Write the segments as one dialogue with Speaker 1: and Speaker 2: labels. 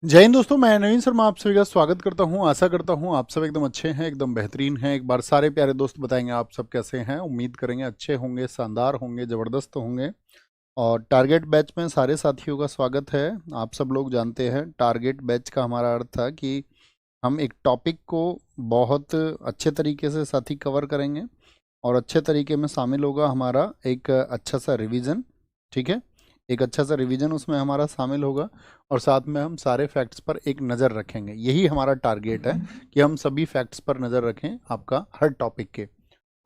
Speaker 1: जय हिंद दोस्तों, मैं नवीन शर्मा आप सभी का स्वागत करता हूं। आशा करता हूं आप सब एकदम अच्छे हैं, एकदम बेहतरीन हैं। एक बार सारे प्यारे दोस्त बताएंगे आप सब कैसे हैं। उम्मीद करेंगे अच्छे होंगे, शानदार होंगे, ज़बरदस्त होंगे। और टारगेट बैच में सारे साथियों का स्वागत है। आप सब लोग जानते हैं टारगेट बैच का हमारा अर्थ था कि हम एक टॉपिक को बहुत अच्छे तरीके से साथी कवर करेंगे और अच्छे तरीके में शामिल होगा हमारा एक अच्छा सा रिवीजन। ठीक है, एक अच्छा सा रिवीजन उसमें हमारा शामिल होगा और साथ में हम सारे फैक्ट्स पर एक नज़र रखेंगे। यही हमारा टारगेट है कि हम सभी फैक्ट्स पर नज़र रखें आपका हर टॉपिक के,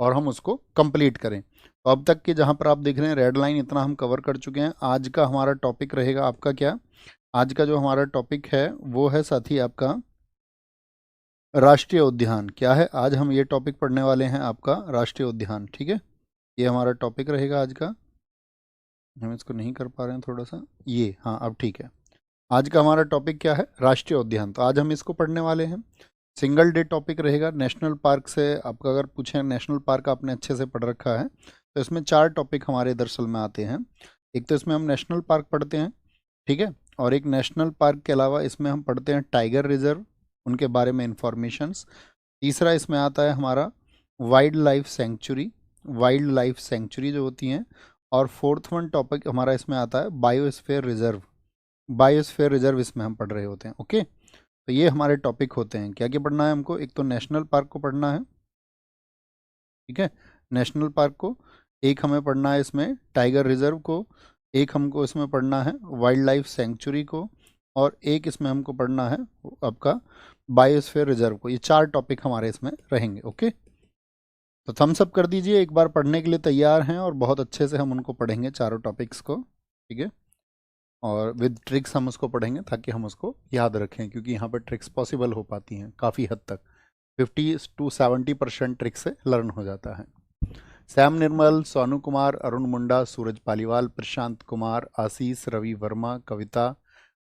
Speaker 1: और हम उसको कंप्लीट करें। तो अब तक के जहाँ पर आप देख रहे हैं रेड लाइन, इतना हम कवर कर चुके हैं। आज का हमारा टॉपिक रहेगा आपका क्या? आज का जो हमारा टॉपिक है वो है साथी आपका राष्ट्रीय उद्यान। क्या है? आज हम ये टॉपिक पढ़ने वाले हैं आपका राष्ट्रीय उद्यान। ठीक है, ये हमारा टॉपिक रहेगा आज का। हम इसको नहीं कर पा रहे हैं थोड़ा सा, ये हाँ अब ठीक है। आज का हमारा टॉपिक क्या है? राष्ट्रीय उद्यान। तो आज हम इसको पढ़ने वाले हैं। सिंगल डे टॉपिक रहेगा। नेशनल पार्क से आपका अगर पूछें, नेशनल पार्क आपने अच्छे से पढ़ रखा है तो इसमें चार टॉपिक हमारे दरअसल में आते हैं। एक तो इसमें हम नेशनल पार्क पढ़ते हैं, ठीक है, और एक नेशनल पार्क के अलावा इसमें हम पढ़ते हैं टाइगर रिजर्व, उनके बारे में इंफॉर्मेशंस। तीसरा इसमें आता है हमारा वाइल्ड लाइफ सेंचुरी जो होती हैं। और फोर्थ वन टॉपिक हमारा इसमें आता है बायोस्फीयर रिजर्व इसमें हम पढ़ रहे होते हैं। ओके, तो ये हमारे टॉपिक होते हैं। क्या क्या पढ़ना है हमको? एक तो नेशनल पार्क को पढ़ना है, ठीक है, नेशनल पार्क को। एक हमें पढ़ना है इसमें टाइगर रिजर्व को। एक हमको इसमें पढ़ना है वाइल्ड लाइफ सेंचुरी को। और एक इसमें हमको पढ़ना है आपका बायोस्फीयर रिजर्व को। ये चार टॉपिक हमारे इसमें रहेंगे। ओके, तो थम्स अप कर दीजिए एक बार पढ़ने के लिए तैयार हैं, और बहुत अच्छे से हम उनको पढ़ेंगे चारों टॉपिक्स को। ठीक है, और विद ट्रिक्स हम उसको पढ़ेंगे ताकि हम उसको याद रखें, क्योंकि यहाँ पर ट्रिक्स पॉसिबल हो पाती हैं काफ़ी हद तक। 50 to 70% ट्रिक से लर्न हो जाता है। सैम निर्मल, सोनू कुमार, अरुण मुंडा, सूरज पालीवाल, प्रशांत कुमार, आशीष, रवि वर्मा, कविता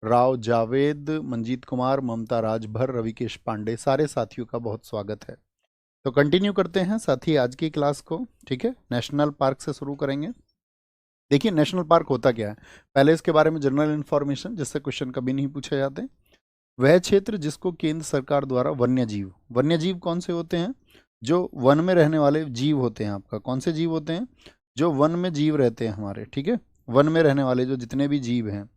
Speaker 1: राव, जावेद, मंजीत कुमार, ममता राजभर, रविकेश पांडे, सारे साथियों का बहुत स्वागत है। तो कंटिन्यू करते हैं साथी आज की क्लास को। ठीक है, नेशनल पार्क से शुरू करेंगे। देखिए नेशनल पार्क होता क्या है, पहले इसके बारे में जनरल इन्फॉर्मेशन, जिससे क्वेश्चन कभी नहीं पूछे जाते। वह क्षेत्र जिसको केंद्र सरकार द्वारा वन्य जीव कौन से होते हैं? जो वन में रहने वाले जीव होते हैं। आपका कौन से जीव होते हैं? जो वन में जीव रहते हैं हमारे। ठीक है, वन में रहने वाले जो जितने भी जीव हैं,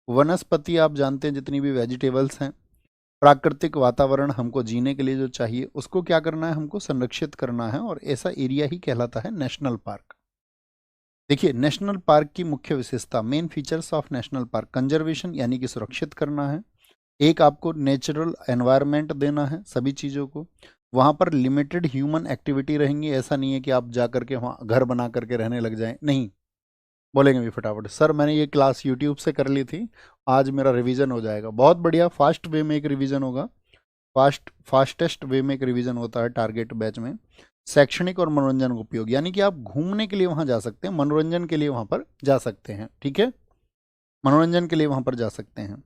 Speaker 1: वनस्पति आप जानते हैं, जितनी भी वेजिटेबल्स हैं, प्राकृतिक वातावरण हमको जीने के लिए जो चाहिए उसको क्या करना है? हमको संरक्षित करना है, और ऐसा एरिया ही कहलाता है नेशनल पार्क। देखिए नेशनल पार्क की मुख्य विशेषता, main features of national park, conservation यानी कि सुरक्षित करना है। एक आपको नेचुरल एनवायरनमेंट देना है सभी चीज़ों को। वहाँ पर लिमिटेड ह्यूमन एक्टिविटी रहेंगी। ऐसा नहीं है कि आप जा करके वहाँ घर बना करके रहने लग जाएं, नहीं। बोलेंगे भी फटाफट, सर मैंने ये क्लास यूट्यूब से कर ली थी, आज मेरा रिवीजन हो जाएगा। बहुत बढ़िया, फास्ट वे में एक रिवीजन होगा। फास्टेस्ट वे में एक रिवीजन होता है टारगेट बैच में। शैक्षणिक और मनोरंजन का उपयोग, यानी कि आप घूमने के लिए वहाँ जा सकते हैं, मनोरंजन के लिए वहाँ पर जा सकते हैं। ठीक है, मनोरंजन के लिए वहाँ पर जा सकते हैं।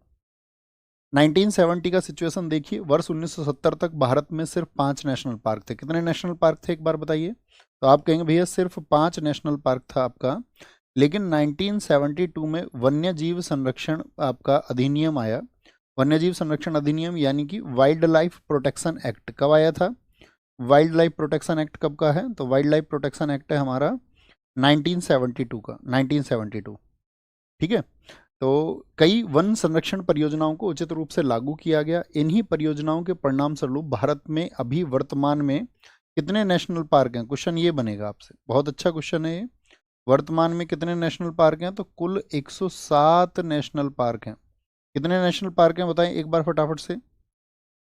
Speaker 1: 1970 का सिचुएशन देखिए, वर्ष 1970 तक भारत में सिर्फ 5 नेशनल पार्क थे। कितने नेशनल पार्क थे एक बार बताइए? तो आप कहेंगे भैया सिर्फ 5 नेशनल पार्क था आपका। लेकिन 1972 में वन्य जीव संरक्षण आपका अधिनियम आया। वन्य जीव संरक्षण अधिनियम यानी कि वाइल्ड लाइफ प्रोटेक्शन एक्ट कब आया था? वाइल्ड लाइफ प्रोटेक्शन एक्ट कब का है? तो वाइल्ड लाइफ प्रोटेक्शन एक्ट है हमारा 1972 का, 1972। ठीक है, तो कई वन संरक्षण परियोजनाओं को उचित रूप से लागू किया गया। इन्हीं परियोजनाओं के परिणाम स्वरूप भारत में अभी वर्तमान में कितने नेशनल पार्क हैं? क्वेश्चन ये बनेगा आपसे, बहुत अच्छा क्वेश्चन है ये। वर्तमान में कितने नेशनल पार्क हैं? तो कुल 107 नेशनल पार्क हैं। कितने नेशनल पार्क हैं बताएं एक बार फटाफट से,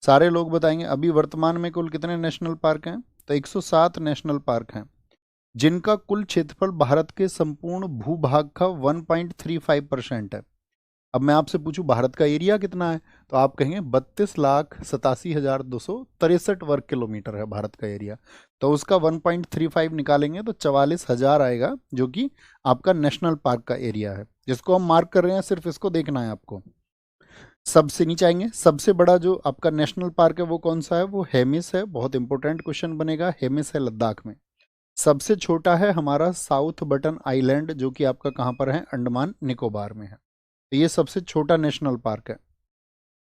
Speaker 1: सारे लोग बताएंगे। अभी वर्तमान में कुल कितने नेशनल पार्क हैं? तो 107 नेशनल पार्क हैं, जिनका कुल क्षेत्रफल भारत के संपूर्ण भूभाग का 1.35% है। अब मैं आपसे पूछूं भारत का एरिया कितना है, तो आप कहेंगे 32,87,263 वर्ग किलोमीटर है भारत का एरिया। तो उसका 1.35 निकालेंगे तो 44,000 आएगा, जो कि आपका नेशनल पार्क का एरिया है, जिसको हम मार्क कर रहे हैं। सिर्फ इसको देखना है आपको। सबसे नीचे आएंगे, सबसे बड़ा जो आपका नेशनल पार्क है वो कौन सा है? वो हेमिस है। बहुत इंपॉर्टेंट क्वेश्चन बनेगा, हेमिस है लद्दाख में। सबसे छोटा है हमारा साउथ बटन आइलैंड, जो कि आपका कहाँ पर है? अंडमान निकोबार में है। तो ये सबसे छोटा नेशनल पार्क है।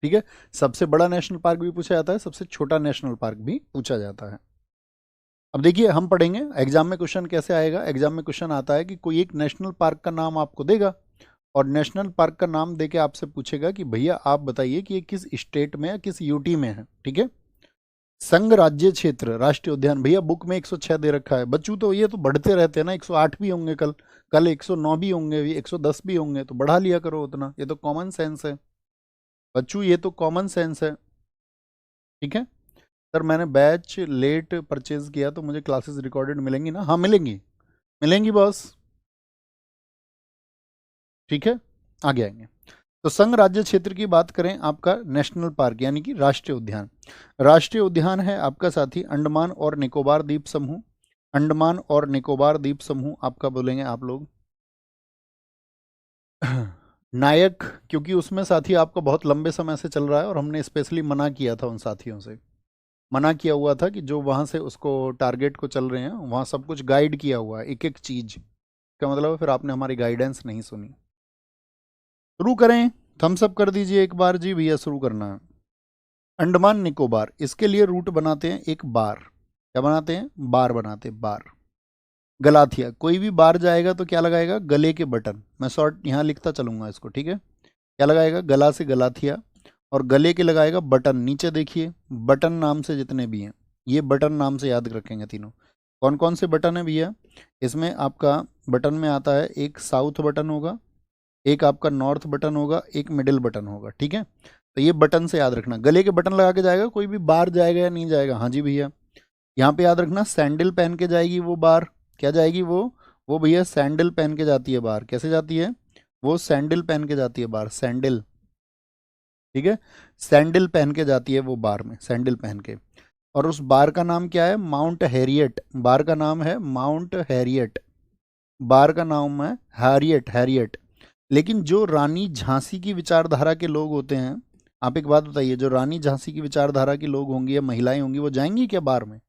Speaker 1: ठीक है, सबसे बड़ा नेशनल पार्क भी पूछा जाता है, सबसे छोटा नेशनल पार्क भी पूछा जाता है। अब देखिए हम पढ़ेंगे एग्जाम में क्वेश्चन कैसे आएगा। एग्जाम में क्वेश्चन आता है कि कोई एक नेशनल पार्क का नाम आपको देगा और नेशनल पार्क का नाम देके आपसे पूछेगा कि भैया आप बताइए कि ये किस स्टेट में है, किस यूटी में है। ठीक है, संघ राज्य क्षेत्र राष्ट्रीय उद्यान, भैया बुक में 106 दे रखा है। बच्चों तो ये तो बढ़ते रहते हैं ना, 108 भी होंगे कल, कल 109 भी होंगे, 110 भी होंगे, तो बढ़ा लिया करो उतना, ये तो कॉमन सेंस है बच्चों, ये तो कॉमन सेंस है। ठीक है सर, मैंने बैच लेट परचेज किया तो मुझे क्लासेस रिकॉर्डेड मिलेंगी ना? हाँ मिलेंगी, मिलेंगी बॉस। ठीक है, आगे आएंगे। तो संघ राज्य क्षेत्र की बात करें, आपका नेशनल पार्क यानी कि राष्ट्रीय उद्यान, राष्ट्रीय उद्यान है आपका साथी अंडमान और निकोबार द्वीप समूह। अंडमान और निकोबार द्वीप समूह आपका बोलेंगे आप लोग नायक, क्योंकि उसमें साथी आपका बहुत लंबे समय से चल रहा है और हमने स्पेशली मना किया था उन साथियों से, मना किया हुआ था कि जो वहाँ से उसको टारगेट को चल रहे हैं वहाँ सब कुछ गाइड किया हुआ है, एक एक चीज़ का मतलब है फिर आपने हमारी गाइडेंस नहीं सुनी। शुरू करें, थम्स अप कर दीजिए एक बार जी भैया, शुरू करना है। अंडमान निकोबार, इसके लिए रूट बनाते हैं एक बार, क्या बनाते हैं? बार बनाते हैं, बार। गलाथिया, कोई भी बार जाएगा तो क्या लगाएगा? गले के बटन, मैं शॉर्ट यहाँ लिखता चलूंगा इसको। ठीक है, क्या लगाएगा? गला से गलाथिया, और गले के लगाएगा बटन। नीचे देखिए बटन नाम से जितने भी हैं, ये बटन नाम से याद रखेंगे तीनों। कौन कौन से बटन है भैया? इसमें आपका बटन में आता है एक साउथ बटन होगा, एक आपका नॉर्थ बटन होगा, एक मिडिल बटन होगा। ठीक है, तो ये बटन से याद रखना। गले के बटन लगा के जाएगा, कोई भी बार जाएगा या नहीं जाएगा? हाँ जी भैया, यहाँ पे याद रखना सैंडल पहन के जाएगी वो बार, क्या जाएगी वो भैया सैंडल पहन के जाती है बार। कैसे जाती है? वो सैंडल पहन के जाती है बार, सैंडल। ठीक है, सैंडल पहन के जाती है वो बार में, सैंडल पहन के। और उस बार का नाम क्या है? माउंट हैरियट, बार का नाम है माउंट हैरियट, बार का नाम है हैरियट, हैरियट। लेकिन जो रानी झांसी की विचारधारा के लोग होते हैं, आप एक बात बताइए, जो रानी झांसी की विचारधारा के लोग होंगे या महिलाएं होंगी वो जाएंगी क्या बार में?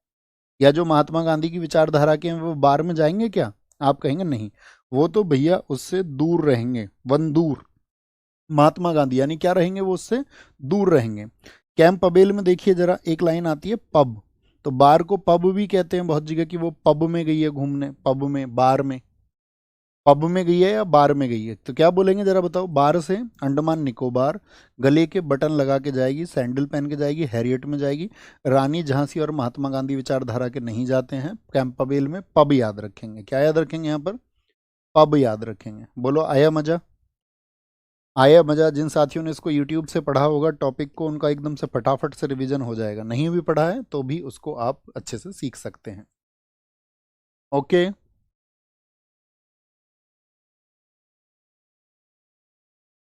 Speaker 1: या जो महात्मा गांधी की विचारधारा के हैं वो बार में जाएंगे क्या? आप कहेंगे नहीं, वो तो भैया उससे दूर रहेंगे, वन दूर। महात्मा गांधी यानी क्या रहेंगे? वो उससे दूर रहेंगे। कैंप पबेल में देखिए जरा, एक लाइन आती है पब, तो बार को पब भी कहते हैं बहुत जगह, कि वो पब में गई है घूमने, पब में, बार में, पब में गई है या बार में गई है, तो क्या बोलेंगे जरा बताओ? बार से अंडमान निकोबार, गले के बटन लगा के जाएगी, सैंडल पहन के जाएगी, हैरियट में जाएगी। रानी झांसी और महात्मा गांधी विचारधारा के नहीं जाते हैं कैंप पबेल में। पब याद रखेंगे, क्या याद रखेंगे यहाँ पर? पब याद रखेंगे। बोलो आया मजा? आया मजा? जिन साथियों ने इसको यूट्यूब से पढ़ा होगा टॉपिक को, उनका एकदम से फटाफट से रिवीजन हो जाएगा। नहीं भी पढ़ा है तो भी उसको आप अच्छे से सीख सकते हैं। ओके,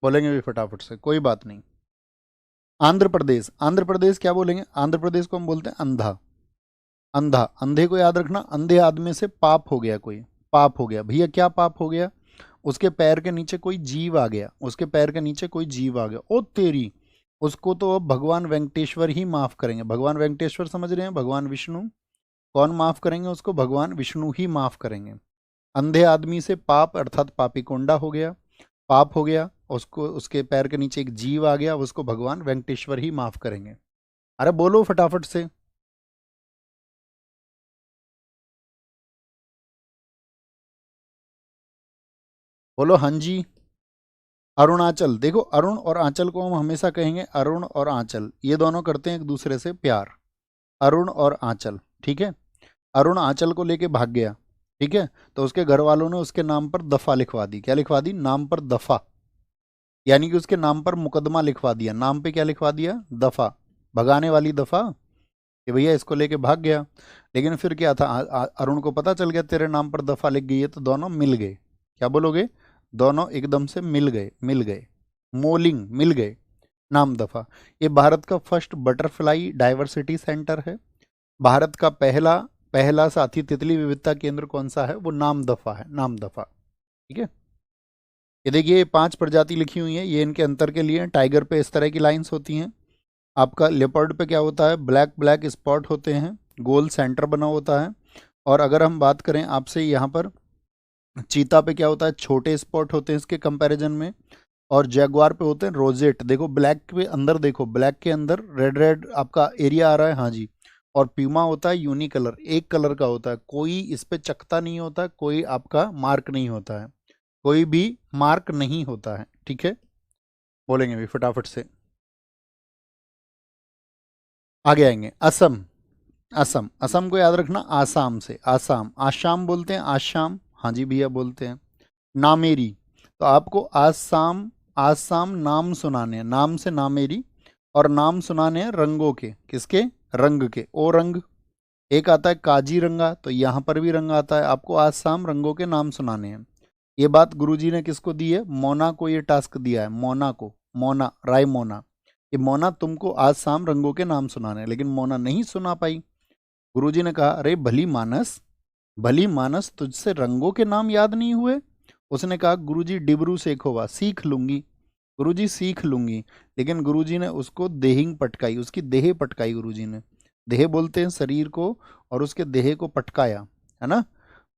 Speaker 1: बोलेंगे भी फटाफट से, कोई बात नहीं। आंध्र प्रदेश, आंध्र प्रदेश क्या बोलेंगे? आंध्र प्रदेश को हम बोलते हैं अंधा, अंधा। अंधे को याद रखना, अंधे आदमी से पाप हो गया कोई, पाप हो गया भैया। क्या पाप हो गया? उसके पैर के नीचे कोई जीव आ गया, उसके पैर के नीचे कोई जीव आ गया, ओ तेरी, उसको तो अब भगवान वेंकटेश्वर ही माफ करेंगे। भगवान वेंकटेश्वर समझ रहे हैं? भगवान विष्णु। कौन माफ करेंगे उसको? भगवान विष्णु ही माफ करेंगे। अंधे आदमी से पाप अर्थात पापीकोंडा हो गया, पाप हो गया, उसको उसके पैर के नीचे एक जीव आ गया, उसको भगवान वेंकटेश्वर ही माफ करेंगे। अरे बोलो फटाफट से। बोलो हाँ जी। अरुणाचल, देखो अरुण और आंचल को हम हमेशा कहेंगे अरुण और आंचल, ये दोनों करते हैं एक दूसरे से प्यार, अरुण और आंचल। ठीक है, अरुण आंचल को लेके भाग गया, ठीक है, तो उसके घर वालों ने उसके नाम पर दफा लिखवा दी। क्या लिखवा दी? नाम पर दफा, यानी कि उसके नाम पर मुकदमा लिखवा दिया। नाम पे क्या लिखवा दिया? दफा, भगाने वाली दफा, कि भैया इसको लेके भाग गया। लेकिन फिर क्या था, अरुण को पता चल गया तेरे नाम पर दफा लिख गई है, तो दोनों मिल गए। क्या बोलोगे? दोनों एकदम से मिल गए, मिल गए, मोलिंग, मिल गए, नाम दफा। ये भारत का फर्स्ट बटरफ्लाई डाइवर्सिटी सेंटर है। भारत का पहला पहला साथी तितली विविधता केंद्र कौन सा है? वो नाम दफा है, नाम दफा। ठीक है, ये देखिए ये 5 प्रजाति लिखी हुई है, ये इनके अंतर के लिए। टाइगर पे इस तरह की लाइंस होती हैं, आपका लेपर्ड पे क्या होता है? ब्लैक ब्लैक स्पॉट होते हैं, गोल सेंटर बना होता है। और अगर हम बात करें आपसे यहाँ पर, चीता पे क्या होता है? छोटे स्पॉट होते हैं इसके कंपैरिजन में। और जैगुआर पे होते हैं रोजेट। देखो ब्लैक के अंदर, देखो ब्लैक के अंदर रेड रेड आपका एरिया आ रहा है, हाँ जी। और प्यूमा होता है यूनी कलर, एक कलर का होता है, कोई इस पे चकता नहीं होता, कोई आपका मार्क नहीं होता है, कोई भी मार्क नहीं होता है, ठीक है। बोलेंगे भी फटाफट से, आगे आएंगे। असम, असम, असम को याद रखना आसाम से, आसाम, आसाम बोलते हैं, आसाम, हाँ जी भैया बोलते हैं। नामेरी, तो आपको आसाम, आसाम नाम सुनाने हैं, नाम से नामेरी, और नाम सुनाने हैं रंगों के, किसके, रंग के, ओ रंग। एक आता है काजीरंगा, तो यहाँ पर भी रंग आता है, आपको आसाम रंगों के नाम सुनाने हैं। ये बात गुरुजी ने किसको दी है, मोना को ये टास्क दिया है, मोना को, मोना राय मोना, कि मोना तुमको आज शाम रंगों के नाम सुनाने हैं। लेकिन मोना नहीं सुना पाई। गुरुजी ने कहा अरे भली मानस, भली मानस तुझसे रंगों के नाम याद नहीं हुए। उसने कहा गुरुजी डिबरू सेखोवा, सीख लूंगी गुरुजी, सीख लूंगी। लेकिन गुरुजी ने उसको देहिंग पटकाई, उसकी देह पटकाई गुरुजी ने, देह बोलते हैं शरीर को, और उसके देह को पटकाया, है ना,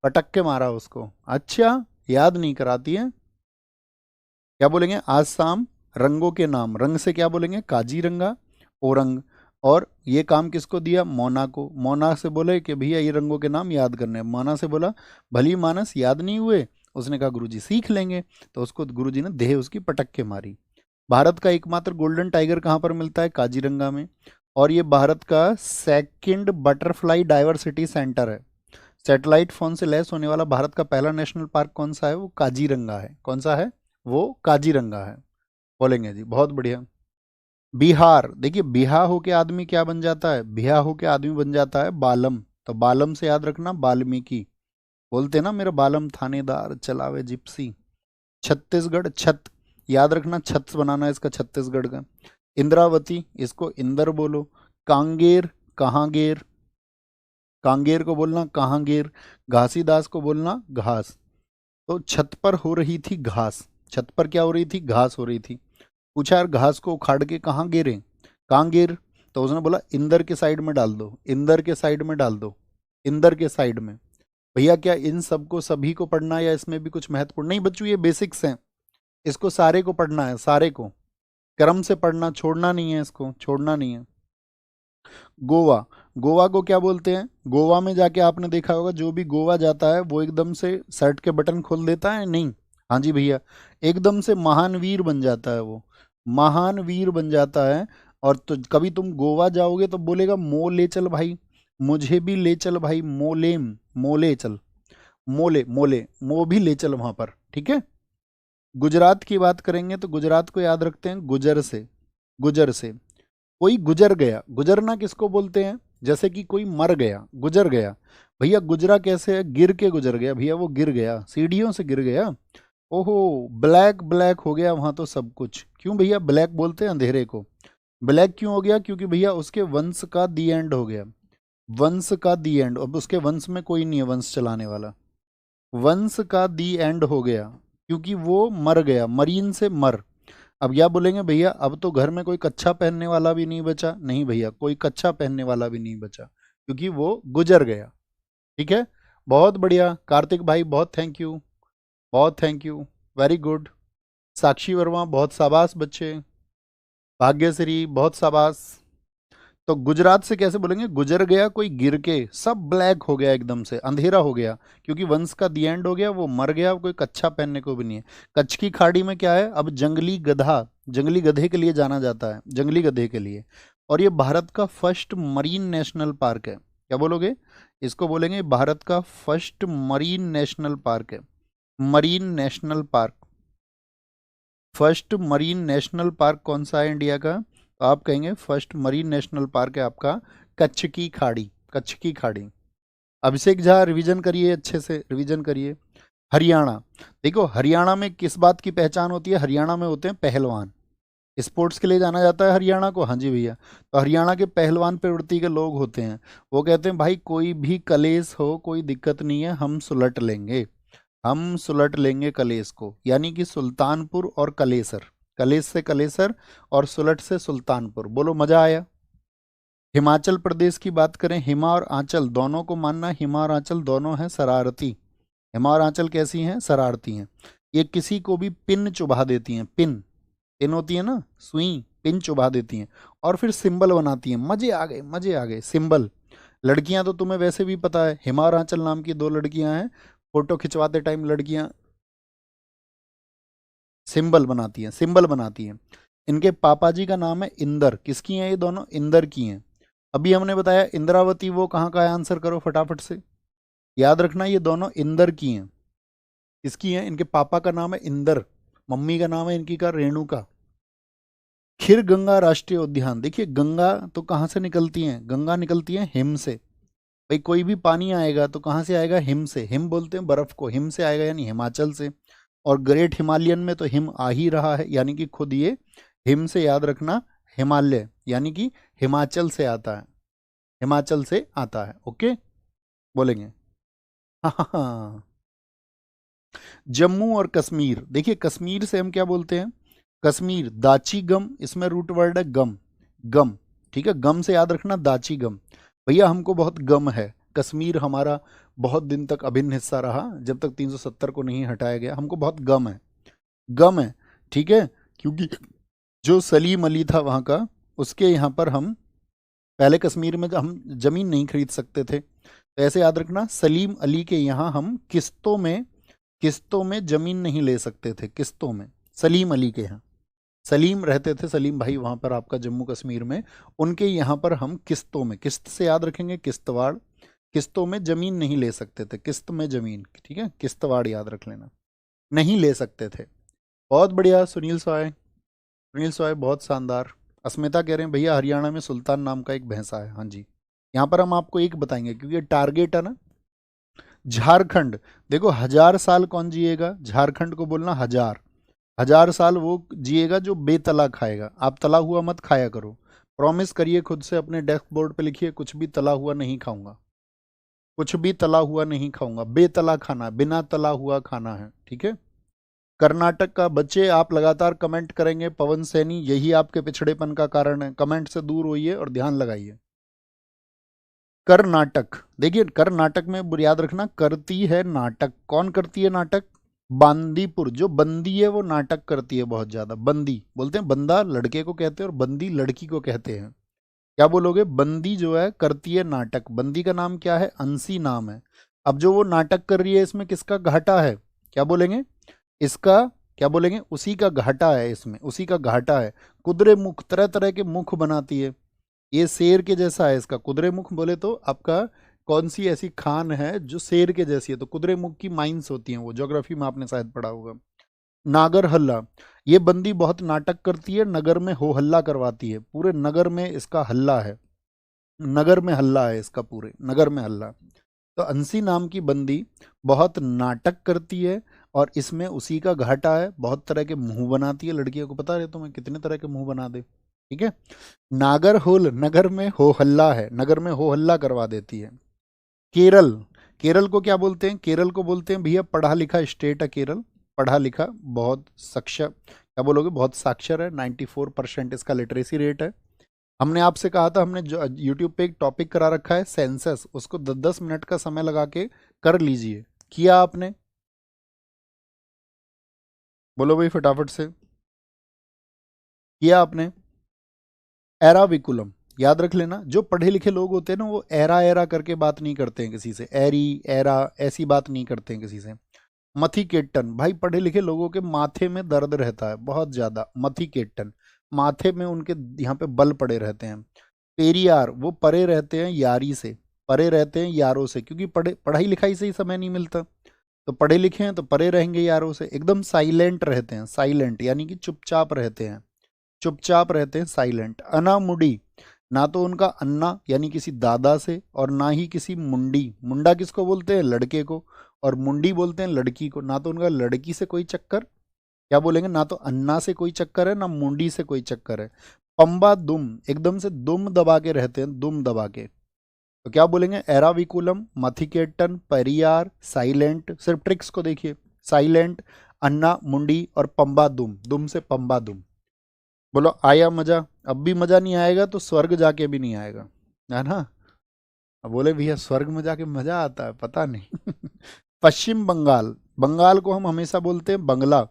Speaker 1: पटक के मारा उसको। अच्छा, याद नहीं कराती है। क्या बोलेंगे, आज शाम रंगों के नाम, रंग से क्या बोलेंगे, काजीरंगा, ओरंग। और ये काम किसको दिया, मोना को। मोना से बोले कि भैया ये रंगों के नाम याद करने हैं। मोना से बोला भली मानस याद नहीं हुए। उसने कहा गुरुजी सीख लेंगे। तो उसको गुरुजी ने देह उसकी पटक के मारी। भारत का एकमात्र गोल्डन टाइगर कहाँ पर मिलता है, काजीरंगा में। और ये भारत का सेकंड बटरफ्लाई डाइवर्सिटी सेंटर है। सैटेलाइट फोन से लैस होने वाला भारत का पहला नेशनल पार्क कौन सा है, वो काजीरंगा है। कौन सा है, वो काजीरंगा है। बोलेंगे जी, बहुत बढ़िया। बिहार, देखिए बिहा होके आदमी क्या बन जाता है, बिहा होके आदमी बन जाता है बालम। तो बालम से याद रखना वाल्मीकि। बोलते ना मेरा बालम थानेदार चलावे जिप्सी। छत्तीसगढ़, छत, याद रखना छत बनाना है इसका, छत्तीसगढ़ का। इंद्रावती, इसको इंदर बोलो। कांगेर, कहांगेर, कांगेर को बोलना कहांगेर। घासीदास को बोलना घास। तो छत पर हो रही थी घास, छत पर क्या हो रही थी, घास हो रही थी। पूछा यार घास को उखाड़ के कहाँ गिरे, कहाँ गिर। तो उसने बोला इंदर के साइड में डाल दो, इंदर के साइड में डाल दो, इंदर के साइड में। भैया क्या इन सबको सभी को पढ़ना है या इसमें भी कुछ महत्वपूर्ण, नहीं बच्चों ये बेसिक्स हैं, इसको सारे को पढ़ना है, सारे को क्रम से पढ़ना, छोड़ना नहीं है, इसको छोड़ना नहीं है। गोवा, गोवा को क्या बोलते हैं, गोवा में जाके आपने देखा होगा जो भी गोवा जाता है वो एकदम से शर्ट के बटन खोल देता है, नहीं, हाँ जी भैया, एकदम से महान वीर बन जाता है वो, महान वीर बन जाता है। और तो कभी तुम गोवा जाओगे तो बोलेगा मो ले चल भाई, मुझे भी ले चल भाई, मोलेम, मोले चल, मोले, मोले, मो भी ले चल वहां पर, ठीक है। गुजरात की बात करेंगे तो गुजरात को याद रखते हैं गुजर से, गुजर से। कोई गुजर गया, गुजरना किसको बोलते हैं, जैसे कि कोई मर गया, गुजर गया। भैया गुजरा कैसे है, गिर के गुजर गया, भैया वो गिर गया, सीढ़ियों से गिर गया। ओहो, ब्लैक ब्लैक हो गया वहां तो सब कुछ। क्यों भैया ब्लैक बोलते हैं अंधेरे को, ब्लैक क्यों हो गया, क्योंकि भैया उसके वंश का दी एंड हो गया, वंश का दी एंड, अब उसके वंश में कोई नहीं है वंश चलाने वाला, वंश का दी एंड हो गया, क्योंकि वो मर गया, मरीन से मर। अब क्या बोलेंगे भैया, अब तो घर में कोई कच्छा पहनने वाला भी नहीं बचा, नहीं भैया कोई कच्छा पहनने वाला भी नहीं बचा, क्योंकि वो गुजर गया, ठीक है। बहुत बढ़िया कार्तिक भाई, बहुत थैंक यू, बहुत thank you, very good. Sakshi Verma बहुत शाबाश बच्चे, भाग्यश्री बहुत शाबाश। तो गुजरात से कैसे बोलेंगे, गुजर गया कोई गिर के, सब ब्लैक हो गया, एकदम से अंधेरा हो गया, क्योंकि वंश का दी एंड हो गया, वो मर गया, कोई कच्छा पहनने को भी नहीं है। कच्छ की खाड़ी में क्या है, अब जंगली गधा, जंगली गधे के लिए जाना जाता है, जंगली गधे के लिए। और ये भारत का फर्स्ट मरीन नेशनल पार्क है, क्या बोलोगे, इसको बोलेंगे भारत का फर्स्ट मरीन नेशनल पार्क है, marine national park. First marine national park कौन सा है इंडिया का, तो आप कहेंगे फर्स्ट मरीन नेशनल पार्क है आपका कच्छ की खाड़ी, कच्छ की खाड़ी। अभिषेक झा रिवीजन करिए, अच्छे से रिवीजन करिए। हरियाणा, देखो हरियाणा में किस बात की पहचान होती है, हरियाणा में होते हैं पहलवान, स्पोर्ट्स के लिए जाना जाता है हरियाणा को, हाँ जी भैया। तो हरियाणा के पहलवान प्रवृत्ति के लोग होते हैं, वो कहते हैं भाई कोई भी कलेश हो कोई दिक्कत नहीं है, हम सुलट लेंगे, हम सुलट लेंगे कलेश को। यानी कि सुल्तानपुर और कलेसर, कलेश से कलेसर और सुलट से सुल्तानपुर, बोलो मजा आया। हिमाचल प्रदेश की बात करें, हिमा और आंचल दोनों को मानना, हिमा और आंचल दोनों हैं शरारती, हिमा और आंचल कैसी हैं, शरारती हैं। ये किसी को भी पिन चुभा देती हैं, पिन, पिन होती है ना सुई, पिन चुभा देती हैं और फिर सिंबल बनाती हैं। मजे आ गए, मजे आ गए। सिंबल, लड़कियां तो तुम्हें वैसे भी पता है, हिमा और आंचल नाम की दो लड़कियां हैं, फोटो खिंचवाते टाइम लड़कियां सिंबल बनाती हैं, सिंबल बनाती हैं। इनके पापा जी का नाम है इंदर। किसकी हैं ये दोनों? इंदर की हैं। अभी हमने बताया इंद्रावती, वो कहाँ का है? आंसर करो फटाफट से। याद रखना ये दोनों इंदर की हैं। किसकी हैं? इनके पापा का नाम है इंदर, मम्मी का नाम है इनकी का रेणुका। खीर गंगा राष्ट्रीय उद्यान, देखिए गंगा तो कहाँ से निकलती हैं? गंगा निकलती है हिम से। भाई कोई भी पानी आएगा तो कहाँ से आएगा? हिम से। हिम बोलते हैं बर्फ को, हिम से आएगा यानी हिमाचल से। और ग्रेट हिमालयन में तो हिम आ ही रहा है, यानी कि खुद ये हिम से, याद रखना, हिमालय यानी कि हिमाचल से आता है, हिमाचल से आता है। ओके, बोलेंगे। हाँ हाँ हाँ। जम्मू और कश्मीर, देखिए कश्मीर से हम क्या बोलते हैं? कश्मीर, दाची गम, इसमें रूट वर्ड है गम, गम। ठीक है, गम से याद रखना, दाची गम। भैया हमको बहुत गम है, कश्मीर हमारा बहुत दिन तक अभिन्न हिस्सा रहा, जब तक 370 को नहीं हटाया गया। हमको बहुत गम है, गम है। ठीक है, क्योंकि जो सलीम अली था वहाँ का, उसके यहाँ पर हम पहले कश्मीर में हम जमीन नहीं खरीद सकते थे, तो ऐसे याद रखना, सलीम अली के यहाँ हम किस्तों में जमीन नहीं ले सकते थे, किस्तों में। सलीम अली के यहाँ, सलीम रहते थे, सलीम भाई वहाँ पर आपका जम्मू कश्मीर में, उनके यहाँ पर हम किस्तों में, किस्त से याद रखेंगे किस्तवाड़, किस्तों में जमीन नहीं ले सकते थे, किस्त में जमीन। ठीक है, किस्तवाड़ याद रख लेना, नहीं ले सकते थे। बहुत बढ़िया सुनील सॉय, सुनील सॉय बहुत शानदार। अस्मिता कह रहे हैं भैया हरियाणा में सुल्तान नाम का एक भैंसा है। हाँ जी, यहाँ पर हम आपको एक बताएंगे क्योंकि टारगेट है ना। झारखंड, देखो 1000 साल कौन जिएगा? झारखंड को बोलना 1000, 1000 साल वो जिएगा जो बेतला खाएगा। आप तला हुआ मत खाया करो, प्रॉमिस करिए खुद से, अपने डेस्क बोर्ड पे लिखिए कुछ भी तला हुआ नहीं खाऊंगा, कुछ भी तला हुआ नहीं खाऊंगा, बेतला खाना, बिना तला हुआ खाना है। ठीक है। कर्नाटक का बच्चे आप लगातार कमेंट करेंगे पवन सैनी, यही आपके पिछड़ेपन का कारण है। कमेंट से दूर होइए और ध्यान लगाइए। कर्नाटक, देखिए कर्नाटक में याद रखना, करती है नाटक। कौन करती है नाटक? बांदीपुर, जो बंदी है वो नाटक करती है बहुत ज्यादा। बंदी बोलते हैं, बंदा लड़के को कहते हैं और बंदी लड़की को कहते हैं। क्या बोलोगे? बंदी जो है करती है नाटक। बंदी का नाम क्या है? अंशी नाम है। अब जो वो नाटक कर रही है, इसमें किसका घाटा है? क्या बोलेंगे? इसका क्या बोलेंगे? उसी का घाटा है, इसमें उसी का घाटा है। कुदरे मुख, तरह तरह के मुख बनाती है, ये शेर के जैसा है इसका। कुदरे मुख बोले तो आपका कौन सी ऐसी खान है जो शेर के जैसी है? तो कुदरे मुख की माइंस होती हैं, वो ज्योग्राफी में आपने शायद पढ़ा होगा। नागर हल्ला, ये बंदी बहुत नाटक करती है, नगर में हो हल्ला करवाती है, पूरे नगर में इसका हल्ला है, नगर में हल्ला है इसका, पूरे नगर में हल्ला। तो अंशी नाम की बंदी बहुत नाटक करती है और इसमें उसी का घाटा है। बहुत तरह के मुंह बनाती है, लड़कियों को पता है तुम्हें कितने तरह के मुंह बना दे। ठीक है, नागर होल, नगर में हो हल्ला है, नगर में हो हल्ला करवा देती है। केरल, केरल को क्या बोलते हैं? केरल को बोलते हैं भैया पढ़ा लिखा स्टेट है केरल, पढ़ा लिखा, बहुत साक्षर, क्या बोलोगे? बहुत साक्षर है, 94% इसका लिटरेसी रेट है। हमने आपसे कहा था, हमने जो यूट्यूब पे एक टॉपिक करा रखा है सेंसस, उसको 10-10 मिनट का समय लगा के कर लीजिए। किया आपने? बोलो भाई फटाफट से, किया आपने? एराविकुलम, याद रख लेना, जो पढ़े लिखे लोग होते हैं ना, वो एरा एरा करके बात नहीं करते हैं किसी से, एरी एरा ऐसी बात नहीं करते हैं किसी से। मथिकेटन, भाई पढ़े लिखे लोगों के माथे में दर्द रहता है बहुत ज्यादा, मथिकेटन, माथे में उनके यहाँ पे बल पड़े रहते हैं। पेरियार, वो परे रहते हैं यारी से, परे रहते हैं यारों से, क्योंकि पढ़ाई लिखाई से ही समय नहीं मिलता, तो पढ़े लिखे हैं तो परे रहेंगे यारों से। एकदम साइलेंट रहते हैं, साइलेंट यानी कि चुपचाप रहते हैं, चुपचाप रहते हैं, साइलेंट। अनामुडी, ना तो उनका अन्ना यानी किसी दादा से और ना ही किसी मुंडी, मुंडा किसको बोलते हैं? लड़के को, और मुंडी बोलते हैं लड़की को। ना तो उनका लड़की से कोई चक्कर, क्या बोलेंगे? ना तो अन्ना से कोई चक्कर है, ना मुंडी से कोई चक्कर है। पंबा दुम, एकदम से दुम दबा के रहते हैं, दुम दबा के। तो क्या बोलेंगे? एराविकुलम, मथिकेटन, परियार, साइलेंट। सिर्फ ट्रिक्स को देखिए, साइलेंट, अन्ना, मुंडी और पंबा दुम, दुम से पंबा दुम। बोलो आया मजा? अब भी मजा नहीं आएगा तो स्वर्ग जाके भी नहीं आएगा, है ना? अब बोले भैया स्वर्ग में जाके मजा आता है, पता नहीं। पश्चिम बंगाल, बंगाल को हम हमेशा बोलते हैं बंगला।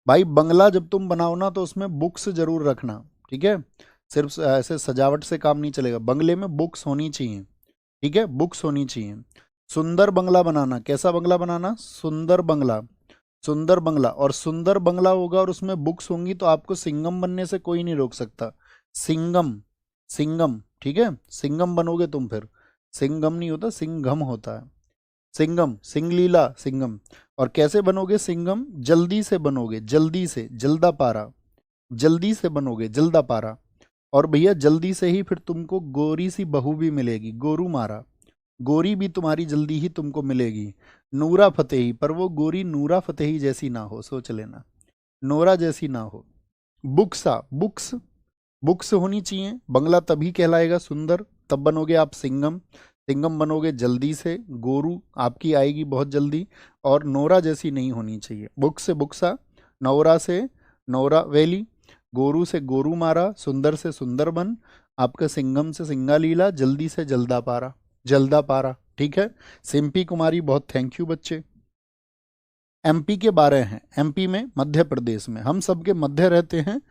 Speaker 1: भाई बंगला जब तुम बनाओ ना तो उसमें बुक्स जरूर रखना, ठीक है। सिर्फ ऐसे सजावट से काम नहीं चलेगा, बंगले में बुक्स होनी चाहिए, ठीक है, बुक्स होनी चाहिए। सुंदर बंगला बनाना, कैसा बंगला बनाना, सुंदर बंगला, सुंदर बंगला। और सुंदर बंगला होगा और उसमें बुक्स होंगी तो आपको सिंगम बनने से कोई नहीं रोक सकता। सिंगम, सिंगम, ठीक है, सिंगम बनोगे तुम फिर। सिंगम नहीं होता, सिंघम होता है। सिंगम, सिंगलीला, सिंगम। और कैसे बनोगे सिंगम, जल्दी से बनोगे, जल्दी से, जल्दा पारा, जल्दी से बनोगे, जल्दा पारा। और भैया जल्दी से ही फिर तुमको गोरी सी बहू भी मिलेगी, गोरू मारा, गोरी भी तुम्हारी जल्दी ही तुमको मिलेगी। नूरा फतेही, पर वो गोरी नूरा फतेही जैसी ना हो, सोच लेना, नोरा जैसी ना हो। बुक्सा, बुक्स, बुक्स होनी चाहिए, बंगला तभी कहलाएगा सुंदर, तब बनोगे आप सिंगम। सिंगम बनोगे जल्दी से, गोरू आपकी आएगी बहुत जल्दी, और नोरा जैसी नहीं होनी चाहिए। बुक्स से बुक्सा, नौरा से नौरा वैली, गोरू से गोरू मारा, सुंदर से सुंदर बन, आपका सिंगम से सिंगा लीला, जल्दी से जल्दा पारा, जल्दा पारा, ठीक है। सिंपी कुमारी, बहुत थैंक यू बच्चे। एमपी के 12 हैं, एमपी में, मध्य प्रदेश में, हम सबके मध्य रहते हैं,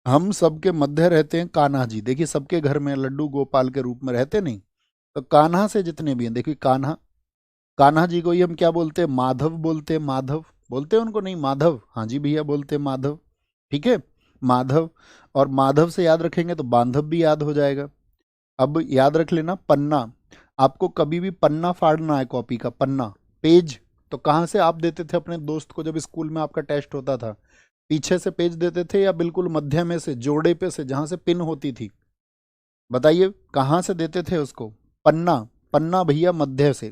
Speaker 1: हम सबके मध्य रहते हैं कान्हा जी। देखिए सबके घर में लड्डू गोपाल के रूप में रहते नहीं, तो कान्हा से जितने भी हैं, देखिए कान्हा, कान्हा जी को ही हम क्या बोलते हैं, माधव बोलते हैं, माधव बोलते हैं उनको, नहीं माधव, हाँ जी भैया बोलते हैं माधव, ठीक है, माधव। और माधव से याद रखेंगे तो बांधव भी याद हो जाएगा। अब याद रख लेना पन्ना, आपको कभी भी पन्ना फाड़ना है कॉपी का, पन्ना, पेज तो कहाँ से आप देते थे अपने दोस्त को जब स्कूल में आपका टेस्ट होता था, पीछे से पेज देते थे या बिल्कुल मध्य में से, जोड़े पे से जहां से पिन होती थी, बताइए कहाँ से देते थे उसको, पन्ना, पन्ना भैया मध्य से,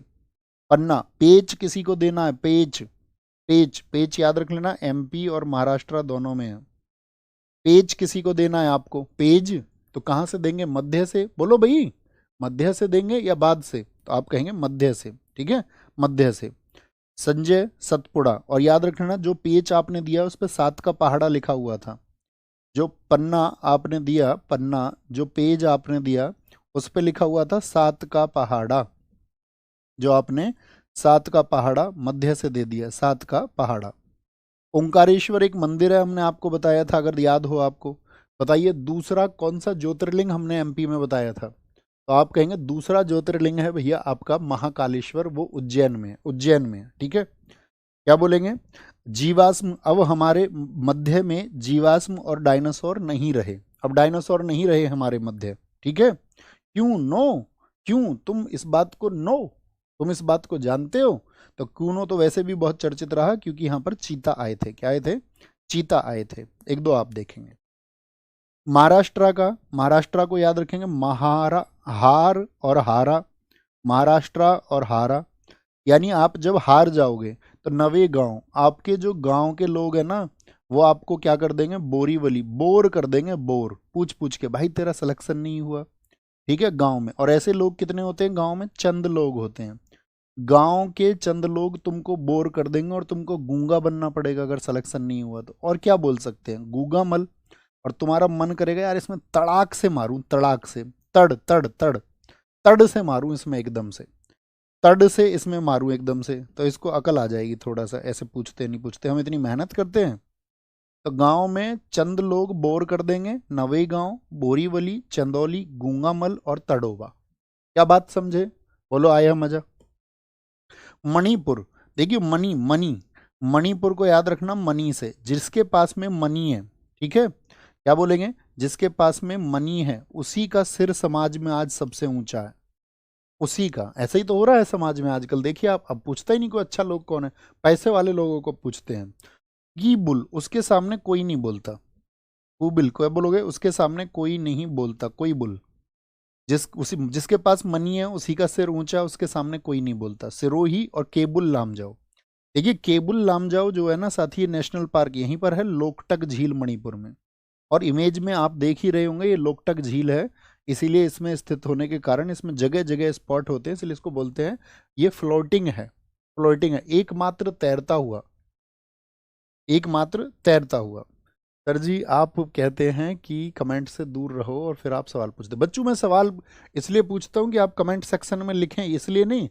Speaker 1: पन्ना। पेज किसी को देना है, पेज, पेज, पेज याद रख लेना, एमपी और महाराष्ट्र दोनों में है। पेज किसी को देना है आपको, पेज तो कहाँ से देंगे, मध्य से, बोलो भाई, मध्य से देंगे या बाद से, तो आप कहेंगे मध्य से, ठीक है, मध्य से। संजय सतपुड़ा, और याद रखना जो पेज आपने दिया उस पर 7 का पहाड़ा लिखा हुआ था, जो पन्ना आपने दिया, पन्ना जो पेज आपने दिया उस पर लिखा हुआ था 7 का पहाड़ा, जो आपने 7 का पहाड़ा मध्य से दे दिया, 7 का पहाड़ा। ओंकारेश्वर एक मंदिर है, हमने आपको बताया था, अगर याद हो आपको। बताइए दूसरा कौन सा ज्योतिर्लिंग हमने एमपी में बताया था, तो आप कहेंगे दूसरा ज्योतिर्लिंग है भैया आपका महाकालेश्वर, वो उज्जैन में है, उज्जैन में है, ठीक है। क्या बोलेंगे, जीवाश्म, अब हमारे मध्य में जीवाश्म और डायनासोर नहीं रहे, अब डायनासोर नहीं रहे हमारे मध्य, ठीक है। क्यों, नो, क्यों, तुम इस बात को नो, तुम इस बात को जानते हो, तो क्यों नो तो वैसे भी बहुत चर्चित रहा क्योंकि यहाँ पर चीता आए थे, क्या आए थे, चीता आए थे। एक दो आप देखेंगे। महाराष्ट्र का, महाराष्ट्र को याद रखेंगे, महारा, हार और हारा, महाराष्ट्र और हारा। यानी आप जब हार जाओगे तो नवे गांव, आपके जो गांव के लोग हैं ना, वो आपको क्या कर देंगे, बोरीवली, बोर कर देंगे, बोर, पूछ पूछ के, भाई तेरा सिलेक्शन नहीं हुआ, ठीक है, गांव में। और ऐसे लोग कितने होते हैं गांव में, चंद लोग होते हैं, गांव के चंद लोग तुमको बोर कर देंगे और तुमको गूंगा बनना पड़ेगा अगर सिलेक्शन नहीं हुआ तो। और क्या बोल सकते हैं, गूंगा मल। और तुम्हारा मन करेगा यार इसमें तड़ाक से मारूं, तड़ाक से, तड़ तड़ तड़, तड़ से मारूं इसमें एकदम से, तड़ से इसमें मारूं एकदम से, तो इसको अकल आ जाएगी थोड़ा सा, ऐसे पूछते नहीं पूछते, हम इतनी मेहनत करते हैं। तो गांव में चंद लोग बोर कर देंगे, नवे गांव, बोरीवली, चंदौली, गूंगामल और तड़ोबा। क्या बात समझे, बोलो आया मजा। मणिपुर, देखिए मणि, मणि, मणिपुर को याद रखना मनी से, जिसके पास में मनी है, ठीक है, क्या बोलेंगे, जिसके पास में मनी है उसी का सिर समाज में आज सबसे ऊंचा है, उसी का। ऐसा ही तो हो रहा है समाज में आजकल, देखिए आप, अब पूछता ही नहीं कोई अच्छा लोग कौन है, पैसे वाले लोगों को पूछते हैं। की बुल, उसके सामने कोई नहीं बोलता, कुबिल को बोलोगे, उसके सामने कोई नहीं बोलता, कोई बुल, जिसके पास मनी है उसी का सिर ऊंचा, उसके सामने कोई नहीं बोलता। सिरोही और केबुल लामजाओ, देखिए केबुल लामजाओ जो है ना साथी, ये नेशनल पार्क यहीं पर है, लोकटक झील मणिपुर में। और इमेज में आप देख ही रहे होंगे ये लोकटक झील है, इसीलिए इसमें स्थित होने के कारण इसमें जगह जगह स्पॉट होते हैं, इसलिए इसको बोलते हैं ये फ्लोटिंग है, फ्लोटिंग है, एकमात्र तैरता हुआ, एकमात्र तैरता हुआ। सर जी आप कहते हैं कि कमेंट से दूर रहो और फिर आप सवाल पूछते, बच्चों मैं सवाल इसलिए पूछता हूँ कि आप कमेंट सेक्शन में लिखें, इसलिए नहीं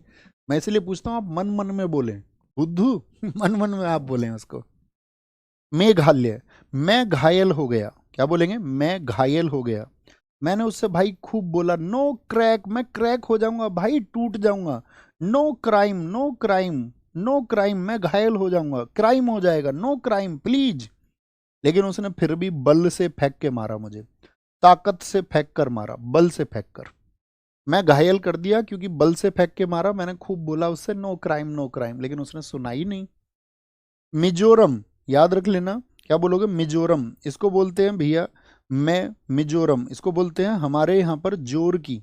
Speaker 1: मैं इसलिए पूछता हूँ, आप मन मन में बोलें, बुद्धू मन मन में आप बोलें उसको। मेघालय, मैं घायल हो गया, क्या बोलेंगे, मैं घायल हो गया। मैंने उससे भाई खूब बोला, नो क्रैक, मैं क्रैक हो जाऊंगा भाई, टूट जाऊंगा। No crime, no crime, no crime, मैं घायल हो जाऊंगा, क्राइम हो जाएगा, नो क्राइम प्लीज। लेकिन उसने फिर भी बल से फेंक के मारा मुझे, ताकत से फेंक कर मारा, बल से फेंक कर। मैं घायल कर दिया क्योंकि बल से फेंक के मारा। मैंने खूब बोला उससे, नो क्राइम, नो क्राइम, लेकिन उसने सुना ही नहीं। मिजोरम, याद रख लेना, क्या बोलोगे, मिजोरम। इसको बोलते हैं भैया, मैं मिजोरम, इसको बोलते हैं हमारे यहाँ पर जोर की।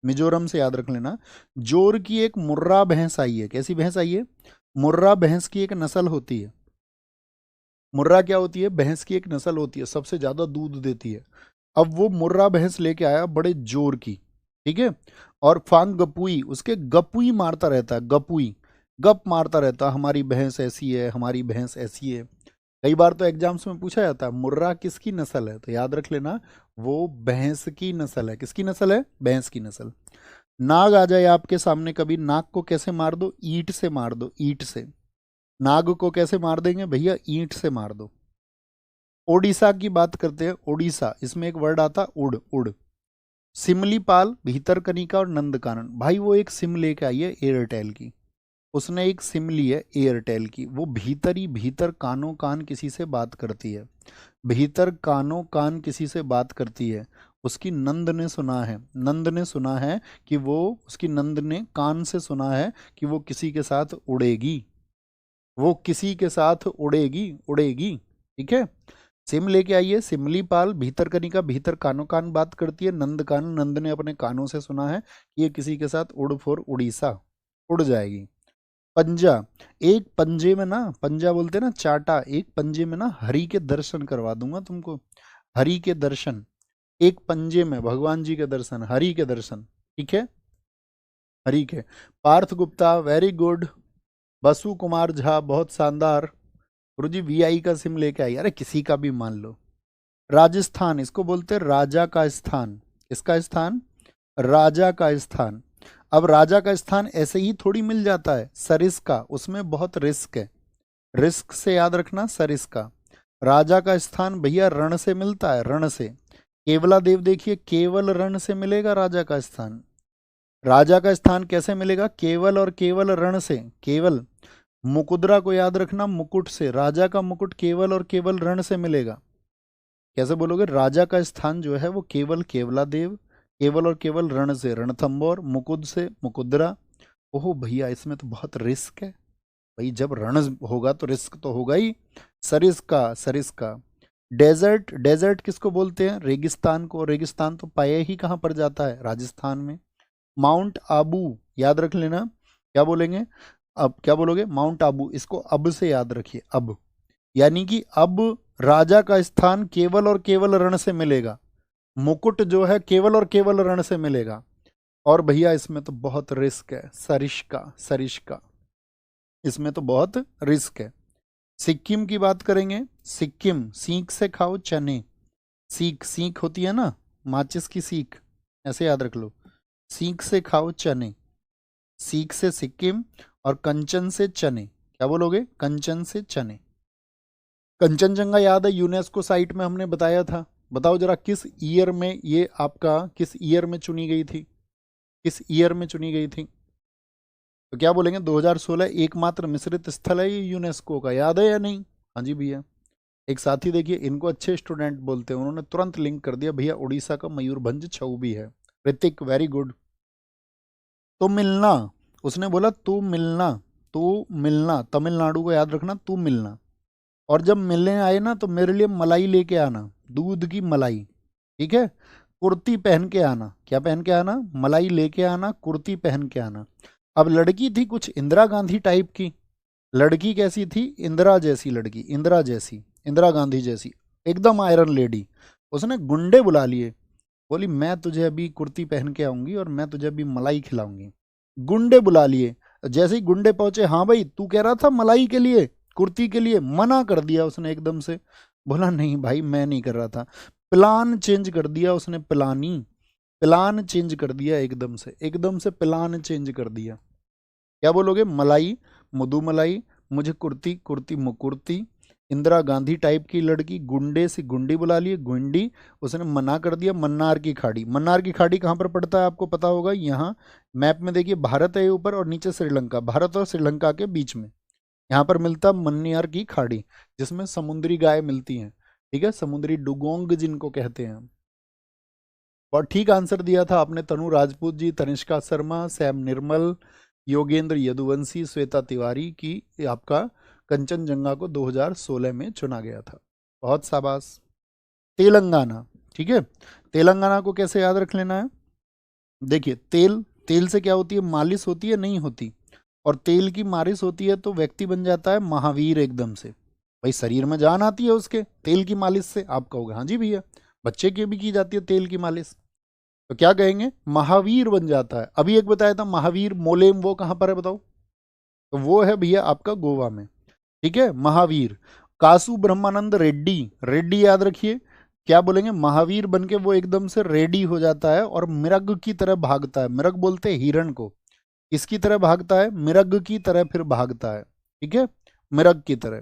Speaker 1: मिजोरम से याद रख लेना। जोर की एक मुर्रा भैंस आई है। कैसी भैंस आई है, मुर्रा भैंस की एक नस्ल होती है। मुर्रा क्या होती है, भैंस की एक नस्ल होती है, सबसे ज्यादा दूध देती है। अब वो मुर्रा भैंस लेके आया बड़े जोर की, ठीक है। और फांग गपुई, उसके गपुई मारता रहता है, गपुई गप मारता रहता, हमारी भैंस ऐसी है, हमारी भैंस ऐसी है। कई बार तो एग्जाम्स में पूछा जाता है मुर्रा किसकी नस्ल है, तो याद रख लेना वो भैंस की नस्ल है। किसकी नस्ल है, भैंस की नस्ल। नाग आ जाए आपके सामने कभी, नाग को कैसे मार दो, ईंट से मार दो, ईंट से। नाग को कैसे मार देंगे भैया, ईंट से मार दो। ओडिशा की बात करते हैं, ओडिशा, इसमें एक वर्ड आता उड़, उड़। सिमलीपाल, भीतरकनिका और नंदकानन, भाई वो एक सिम लेके आई है एयरटेल की, उसने एक सिम ली है एयरटेल की, वो भीतर ही भीतर कानों कान किसी से बात करती है, भीतर कानों कान किसी से बात करती है। उसकी नंद ने सुना है, नंद ने सुना है कि वो, उसकी नंद ने कान से सुना है कि वो किसी के साथ उड़ेगी, वो किसी के साथ उड़ेगी, उड़ेगी, ठीक है। सिम लेके आइए, सिमली पाल, भीतर कनिका, भीतर कानों कान बात करती है, नंद कान, नंद ने अपने कानों से सुना है कि ये किसी के साथ उड़ फोर उड़ीसा, उड़ जाएगी। पंजा, एक पंजे में ना, पंजा बोलते हैं ना चाटा, एक पंजे में ना हरि के दर्शन करवा दूंगा तुमको, हरि के दर्शन, एक पंजे में भगवान जी के दर्शन, हरि के दर्शन, ठीक है, Hari K. Parth Gupta, very good. Basu Kumar Jha, बहुत शानदार। गुरु जी वीआई का सिम लेके आई, अरे किसी का भी मान लो। राजस्थान, इसको बोलते हैं राजा का स्थान, इसका स्थान, राजा का स्थान। अब राजा का स्थान ऐसे ही थोड़ी मिल जाता है, सरिस का, उसमें बहुत रिस्क है, रिस्क से याद रखना, सरिस का। राजा का स्थान भैया रण से मिलता है, रण से। केवला देव देखिए, केवल रण से मिलेगा राजा का स्थान। राजा का स्थान कैसे मिलेगा, केवल और केवल रण से, केवल। मुकुदरा को याद रखना, मुकुट से, राजा का मुकुट केवल और केवल रण से मिलेगा। कैसे बोलोगे, राजा का स्थान जो है वो केवल केवला देव, केवल और केवल रण से, रणथंबोर, मुकुद से, मुकुदरा। ओहो भैया इसमें तो बहुत रिस्क है, भाई जब रण होगा तो रिस्क तो होगा ही। सरिस का, सरिस का। डेजर्ट, डेजर्ट किसको बोलते हैं, रेगिस्तान को, रेगिस्तान तो पाया ही कहाँ पर जाता है, राजस्थान में। माउंट आबू, याद रख लेना, क्या बोलेंगे, अब क्या बोलोगे, माउंट आबू, इसको अब से याद रखिए, अब, यानी कि अब राजा का स्थान केवल और केवल रण से मिलेगा, मुकुट जो है केवल और केवल रण से मिलेगा। और भैया इसमें तो बहुत रिस्क है, सरिष्का, सरिष्का, इसमें तो बहुत रिस्क है। सिक्किम की बात करेंगे, सिक्किम, सीख से खाओ चने, सीख, सीख होती है ना, माचिस की सीख, ऐसे याद रख लो, सीख से खाओ चने, सीख से सिक्किम, और कंचन से चने, क्या बोलोगे, कंचन से चने। कंचनजंगा याद है, यूनेस्को साइट में हमने बताया था, बताओ जरा किस ईयर में ये आपका, किस ईयर में चुनी गई थी, किस ईयर में चुनी गई थी, तो क्या बोलेंगे, 2016, एकमात्र मिश्रित स्थल है ये यूनेस्को का, याद है या नहीं। हाँ जी भैया। एक साथी देखिए, इनको अच्छे स्टूडेंट बोलते हैं, उन्होंने तुरंत लिंक कर दिया, भैया उड़ीसा का मयूरभंज छऊ भी है। Hrithik very good. तो मिलना, उसने बोला तू मिलना, तू मिलना, तमिलनाडु को याद रखना, तू मिलना। और जब मिलने आए ना तो मेरे लिए मलाई लेके आना, दूध की मलाई, ठीक है। कुर्ती पहन के आना, क्या पहन के आना, मलाई लेके आना, कुर्ती पहन के आना। अब लड़की थी कुछ इंदिरा गांधी टाइप की, लड़की कैसी थी, इंदिरा जैसी लड़की, इंदिरा जैसी, इंदिरा गांधी जैसी, एकदम आयरन लेडी। उसने गुंडे बुला लिए, बोली मैं तुझे अभी कुर्ती पहन के आऊंगी और मैं तुझे अभी मलाई खिलाऊंगी। गुंडे बुला लिए, जैसे ही गुंडे पहुंचे, हाँ भाई तू कह रहा था मलाई के लिए, कुर्ती के लिए, मना कर दिया उसने एकदम से, बोला नहीं भाई मैं नहीं कर रहा था। प्लान चेंज कर दिया उसने, प्लान चेंज कर दिया एकदम से, एकदम से प्लान चेंज कर दिया। क्या बोलोगे? मलाई, मधुमलाई, मुझे कुर्ती, कुर्ती मुकुर्ती, इंदिरा गांधी टाइप की लड़की, गुंडे से गुंडी बुला लिए, गुंडी, उसने मना कर दिया, मन्नार की खाड़ी। मन्नार की खाड़ी कहाँ पर पड़ता है आपको पता होगा, यहाँ मैप में देखिए, भारत है ऊपर और नीचे श्रीलंका, भारत और श्रीलंका के बीच में यहाँ पर मिलता मन्नार की खाड़ी, जिसमें समुद्री गाय मिलती हैं, ठीक है, समुद्री डुगोंग जिनको कहते हैं। और ठीक आंसर दिया था आपने तनु राजपूत जी, तनिष्का शर्मा, सैम निर्मल, योगेंद्र यदुवंशी, श्वेता तिवारी की आपका कंचनजंगा को 2016 में चुना गया था। बहुत शाबाश। तेलंगाना, ठीक है, तेलंगाना को कैसे याद रख लेना है? देखिए, तेल, तेल से क्या होती है? मालिश होती है, नहीं होती? और तेल की मालिश होती है तो व्यक्ति बन जाता है महावीर एकदम से, भाई शरीर में जान आती है उसके तेल की मालिश से। आप कहोगे हाँ जी भैया, बच्चे की भी की जाती है तेल की मालिश, तो क्या कहेंगे? महावीर बन जाता है। अभी एक बताया था महावीर मोलेम, वो कहाँ पर है बताओ? तो वो है भैया आपका गोवा में, ठीक है, महावीर। कासु ब्रह्मानंद रेड्डी, रेड्डी याद रखिए, क्या बोलेंगे? महावीर बन के वो एकदम से रेडी हो जाता है और मृग की तरह भागता है। मृग बोलते हैं हिरण को, किसकी तरह भागता है? मृग की तरह फिर भागता है, ठीक है, मृग की तरह।